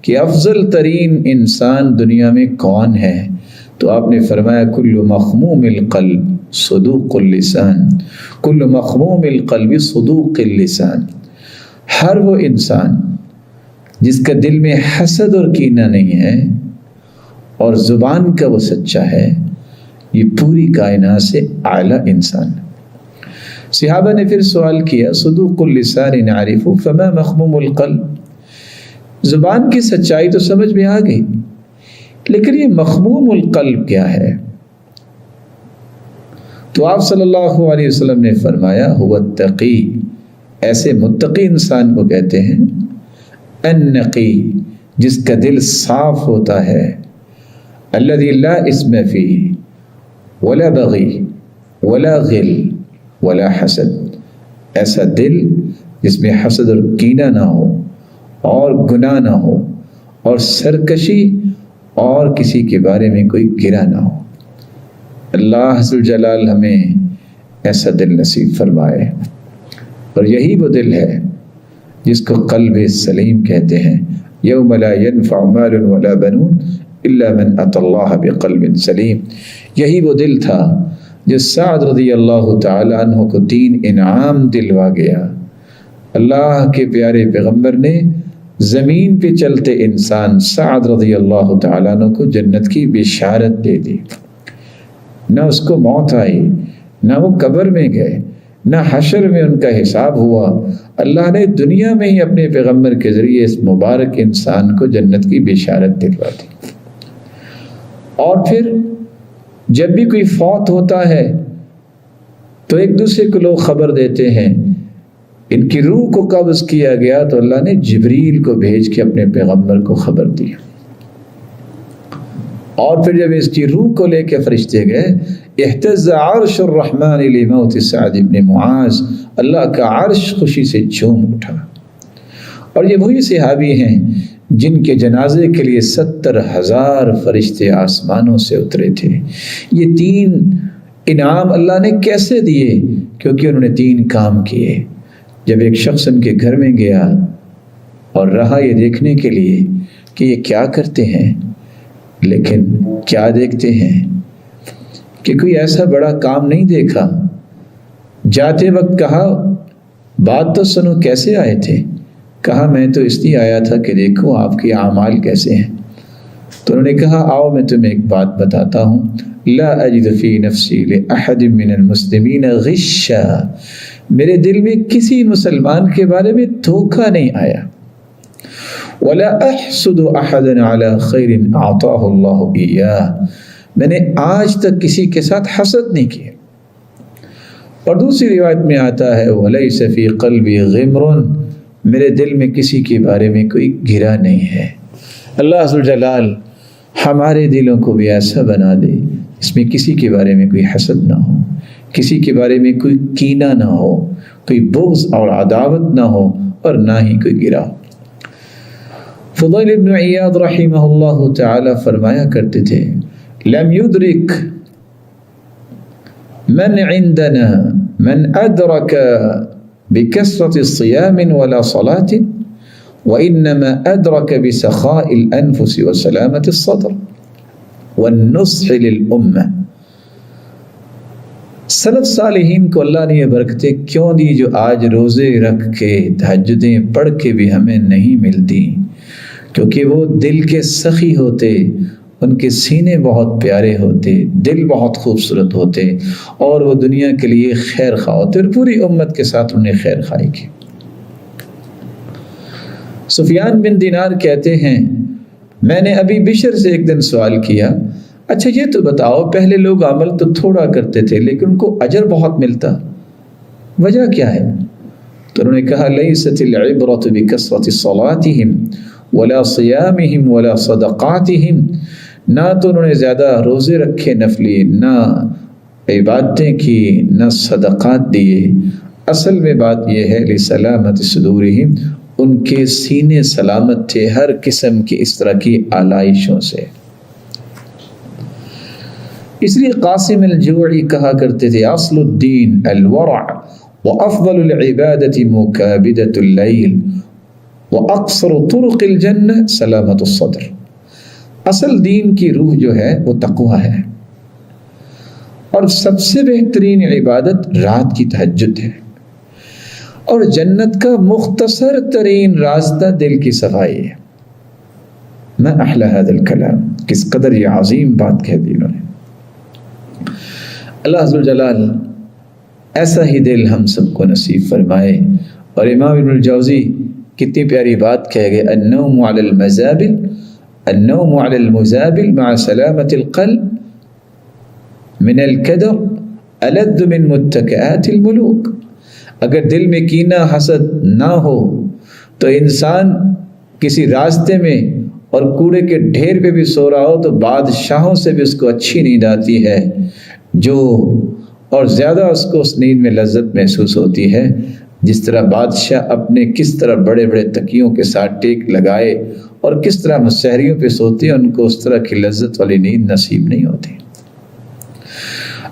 کہ افضل ترین انسان دنیا میں کون ہے، تو آپ نے فرمایا کل مخموم القلب صدوق اللسان، کل مخموم القلب صدوق اللسان۔ ہر وہ انسان جس کا دل میں حسد اور کینہ نہیں ہے اور زبان کا وہ سچا ہے، یہ پوری کائنات سے اعلیٰ انسان۔ صحابہ نے پھر سوال کیا صدوق اللسان نعرف فما مخموم القلب، زبان کی سچائی تو سمجھ میں آ گئی، لیکن یہ مخموم القلب کیا ہے؟ تو آپ صلی اللہ علیہ وسلم نے فرمایا هو التقی، ایسے متقی انسان کو کہتے ہیں، النقی، جس کا دل صاف ہوتا ہے، الذی لا اسم فیہ ولا بغی ولا غل ولا حسد، ایسا دل جس میں حسد اور کینہ نہ ہو اور گناہ نہ ہو اور سرکشی اور کسی کے بارے میں کوئی گرہ نہ ہو۔ اللہ ذو الجلال ہمیں ایسا دل نصیب فرمائے، اور یہی وہ دل ہے جس کو قلب سلیم کہتے ہیں۔ یوم لا ينفع مال ولا بنون الا من اتى اللہ بقلب سلیم۔ یہی وہ دل تھا جو سعد رضی اللہ تعالی عنہ کو 3 انعام دلوا گیا۔ اللہ کے پیارے پیغمبر نے زمین پہ چلتے انسان سعد رضی اللہ تعالی عنہ کو جنت کی بشارت دے دی، نہ اس کو موت آئی، نہ وہ قبر میں گئے، نہ حشر میں ان کا حساب ہوا. اللہ نے دنیا میں ہی اپنے پیغمبر کے ذریعے اس مبارک انسان کو جنت کی بشارت دلوا دی. اور پھر جب بھی کوئی فوت ہوتا ہے تو ایک دوسرے کو لوگ خبر دیتے ہیں. ان کی روح کو قبض کیا گیا تو اللہ نے جبریل کو بھیج کے اپنے پیغمبر کو خبر دی. اور پھر جب اس کی روح کو لے کے فرشتے گئے، اہتز عرش الرحمن لموت سعد بن معاذ، اللہ کا عرش خوشی سے جھوم اٹھا. اور یہ وہی صحابی ہیں جن کے جنازے کے لیے 70,000 فرشتے آسمانوں سے اترے تھے. یہ 3 انعام اللہ نے کیسے دیے؟ کیونکہ انہوں نے 3 کام کیے. جب ایک شخص ان کے گھر میں گیا اور رہا یہ دیکھنے کے لیے کہ یہ کیا کرتے ہیں، لیکن کیا دیکھتے ہیں کہ کوئی ایسا بڑا کام نہیں دیکھا. جاتے وقت کہا بات تو سنو، کیسے آئے تھے؟ کہا میں تو اس لیے آیا تھا کہ دیکھو آپ کے اعمال کیسے ہیں. تو انہوں نے کہا آؤ میں تمہیں ایک بات بتاتا ہوں. لا اجد فی نفسی لأحد من المسلمین غشا، میرے دل میں کسی مسلمان کے بارے میں دھوکہ نہیں آیا. ولا احسد احدا علی خیر اعطاہ اللہ ایاہ، میں نے آج تک کسی کے ساتھ حسد نہیں کیا. اور دوسری روایت میں آتا ہے ولیس فی قلبی غمر، میرے دل میں کسی کے بارے میں کوئی گرا نہیں ہے. اللہ عز و جلال ہمارے دلوں کو بھی ایسا بنا دے اس میں کسی کے بارے میں کوئی حسد نہ ہو، کسی کے بارے میں کوئی کینہ نہ ہو، کوئی بغض اور عداوت نہ ہو، اور نہ ہی کوئی گرا. فضیل ابن عیاض رحمہ اللہ تعالی فرمایا کرتے تھے لم يدرک من عندنا من ادرک بکثرة صیام ولا صلاة وإنما أدرك بسخاء الأنفس وسلامة الصدر والنصح للأمة. سلف صالحین کو اللہ نے یہ برکتیں کیوں دی جو آج روزے رکھ کے تہجدیں پڑھ کے بھی ہمیں نہیں ملتی؟ کیونکہ وہ دل کے سخی ہوتے، ان کے سینے بہت پیارے ہوتے، دل بہت خوبصورت ہوتے، اور وہ دنیا کے لیے خیر خواہ ہوتے، اور پوری امت کے ساتھ انہیں خیر خواہی کی. سفیان بن دینار کہتے ہیں میں نے ابھی بشر سے ایک دن سوال کیا، اچھا یہ تو بتاؤ پہلے لوگ عمل تو تھوڑا کرتے تھے لیکن ان کو اجر بہت ملتا، وجہ کیا ہے؟ تو انہوں نے کہا لیست العبرۃ بکثرۃ صلاتہم ولا صیامہم ولا صدقاتہم، نہ تو انہوں نے زیادہ روزے رکھے نفلی، نہ عبادتیں کی، نہ صدقات دیے. اصل میں بات یہ ہے لسلامت صدورہم، ان کے سینے سلامت تھے ہر قسم کی اس طرح کی آلائشوں سے. اس لیے قاسم الجوعی کہا کرتے تھے اصل الدین الورع وافضل العبادة مکابدة اللیل واقصر طرق الجنہ سلامت الصدر. اصل دین کی روح جو ہے وہ تقوی ہے، اور سب سے بہترین عبادت رات کی تہجد ہے، اور جنت کا مختصر ترین راستہ دل کی صفائی ہے. ما احلی هذا الکلام، کس قدر یہ عظیم بات کہہ دی انہوں نے. اللہ عز و جلال ایسا ہی دل ہم سب کو نصیب فرمائے. اور امام ابن الجوزی کتنی پیاری بات کہہ گئے النوم علی المزابل، النوم علی المزابل مع سلامت القلب من الکدر ألذ من متکئات الملوک. اگر دل میں کینہ حسد نہ ہو تو انسان کسی راستے میں اور کوڑے کے ڈھیر پہ بھی سو رہا ہو تو بادشاہوں سے بھی اس کو اچھی نیند آتی ہے، جو اور زیادہ اس کو اس نیند میں لذت محسوس ہوتی ہے. جس طرح بادشاہ اپنے کس طرح بڑے بڑے تکیوں کے ساتھ ٹیک لگائے اور کس طرح مسحریوں پہ سوتے ہیں، ان کو اس طرح کی لذت والی نیند نصیب نہیں ہوتی.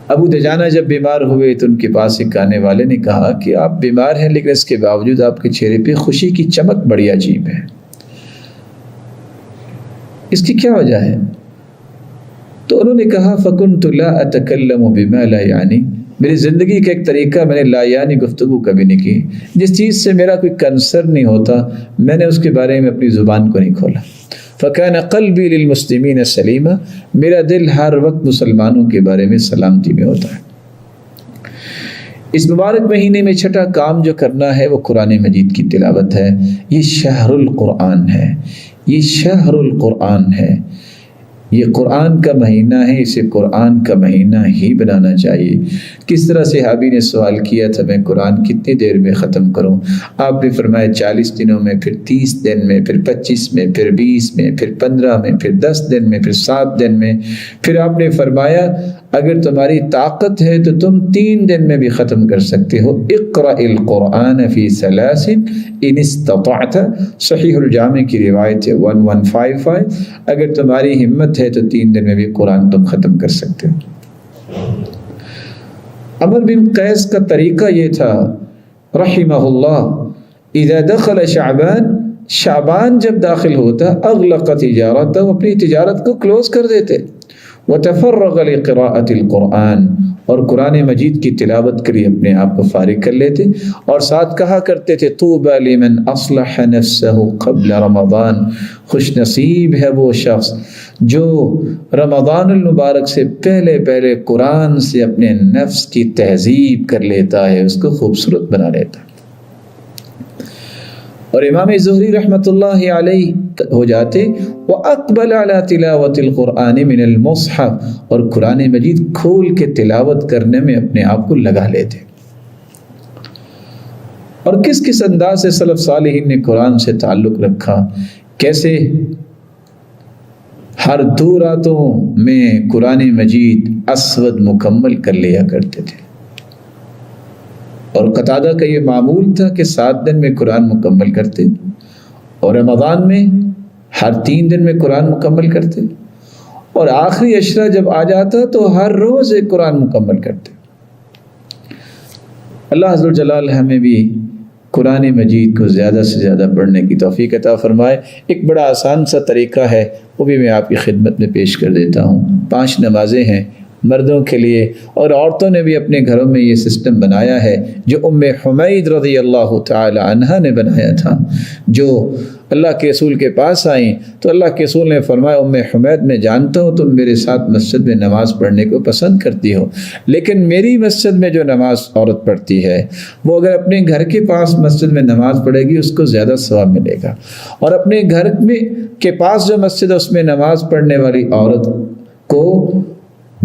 ابو دجانہ جب بیمار ہوئے تو ان کے پاس ایک آنے والے نے کہا کہ آپ بیمار ہیں لیکن اس کے باوجود آپ کے چہرے پہ خوشی کی چمک بڑی عجیب ہے، اس کی کیا وجہ ہے؟ تو انہوں نے کہا فَكُنْتُ لَا أَتَكَلَّمُ بِمَا لَا يَعْنِي، میری زندگی کا ایک طریقہ میں نے لا یعنی گفتگو کبھی نہیں کی، جس چیز سے میرا کوئی کنسرن نہیں ہوتا میں نے اس کے بارے میں اپنی زبان کو نہیں کھولا. فَكَانَ قَلْبِي لِلْمُسْلِمِينَ سَلِيمًا، میرا دل ہر وقت مسلمانوں کے بارے میں سلامتی میں ہوتا ہے. اس مبارک مہینے میں چھٹا کام جو کرنا ہے وہ قرآن مجید کی تلاوت ہے۔ یہ شہر القرآن ہے، یہ شہر القرآن ہے، یہ قرآن کا مہینہ ہے، اسے قرآن کا مہینہ ہی بنانا چاہیے۔ کس طرح صحابی نے سوال کیا تھا میں قرآن کتنی دیر میں ختم کروں؟ آپ نے فرمایا 40 دنوں میں، پھر 30 دن میں، پھر 25 میں، پھر 20 میں، پھر 15 میں، پھر 10 دن میں، پھر 7 دن میں۔ پھر آپ نے فرمایا اگر تمہاری طاقت ہے تو تم 3 دن میں بھی ختم کر سکتے ہو۔ اقرأ القرآن فی 3 ان استطعت، صحیح الجامع کی روایت ہے 1155۔ اگر تمہاری ہمت ہے تو 3 دن میں بھی قرآن تم ختم کر سکتے ہو۔ عمر بن قیس کا طریقہ یہ تھا رحمہ اللہ، اذا دخل شعبان جب داخل ہوتا اغلق تجارت، اپنی تجارت کو کلوز کر دیتے، وتفرغ لقراءة القرآن، اور قرآن مجید کی تلاوت کے لیے اپنے آپ کو فارغ کر لیتے، اور ساتھ کہا کرتے تھے طوبى لمن اصلح نفسه قبل رمضان، خوش نصیب ہے وہ شخص جو رمضان المبارک سے پہلے پہلے قرآن سے اپنے نفس کی تہذیب کر لیتا ہے، اس کو خوبصورت بنا لیتا ہے۔ اور امام زہری رحمۃ اللہ علیہ ہو جاتے وَأَقْبَلَ عَلَى تِلَاوَةِ الْقُرْآنِ مِنَ الْمُصْحَفِ، اور قرآن مجید کھول کے تلاوت کرنے میں اپنے آپ کو لگا لیتے۔ اور کس کس انداز سے سلف صالحین نے قرآن سے تعلق رکھا، کیسے ہر 2 راتوں میں قرآن مجید اسود مکمل کر لیا کرتے تھے۔ اور قتادہ کا یہ معمول تھا کہ 7 دن میں قرآن مکمل کرتے، اور رمضان میں ہر 3 دن میں قرآن مکمل کرتے، اور آخری عشرہ جب آ جاتا تو ہر روز ایک قرآن مکمل کرتے۔ اللہ عز و جلال ہمیں بھی قرآن مجید کو زیادہ سے زیادہ پڑھنے کی توفیق عطا فرمائے۔ ایک بڑا آسان سا طریقہ ہے، وہ بھی میں آپ کی خدمت میں پیش کر دیتا ہوں۔ 5 نمازیں ہیں مردوں کے لیے، اور عورتوں نے بھی اپنے گھروں میں یہ سسٹم بنایا ہے جو ام حمید رضی اللہ تعالی عنہا نے بنایا تھا۔ جو اللہ کے رسول کے پاس آئیں تو اللہ کے رسول نے فرمایا ام حمید میں جانتا ہوں تم میرے ساتھ مسجد میں نماز پڑھنے کو پسند کرتی ہو، لیکن میری مسجد میں جو نماز عورت پڑھتی ہے وہ اگر اپنے گھر کے پاس مسجد میں نماز پڑھے گی اس کو زیادہ ثواب ملے گا، اور اپنے گھر میں کے پاس جو مسجد ہے اس میں نماز پڑھنے والی عورت کو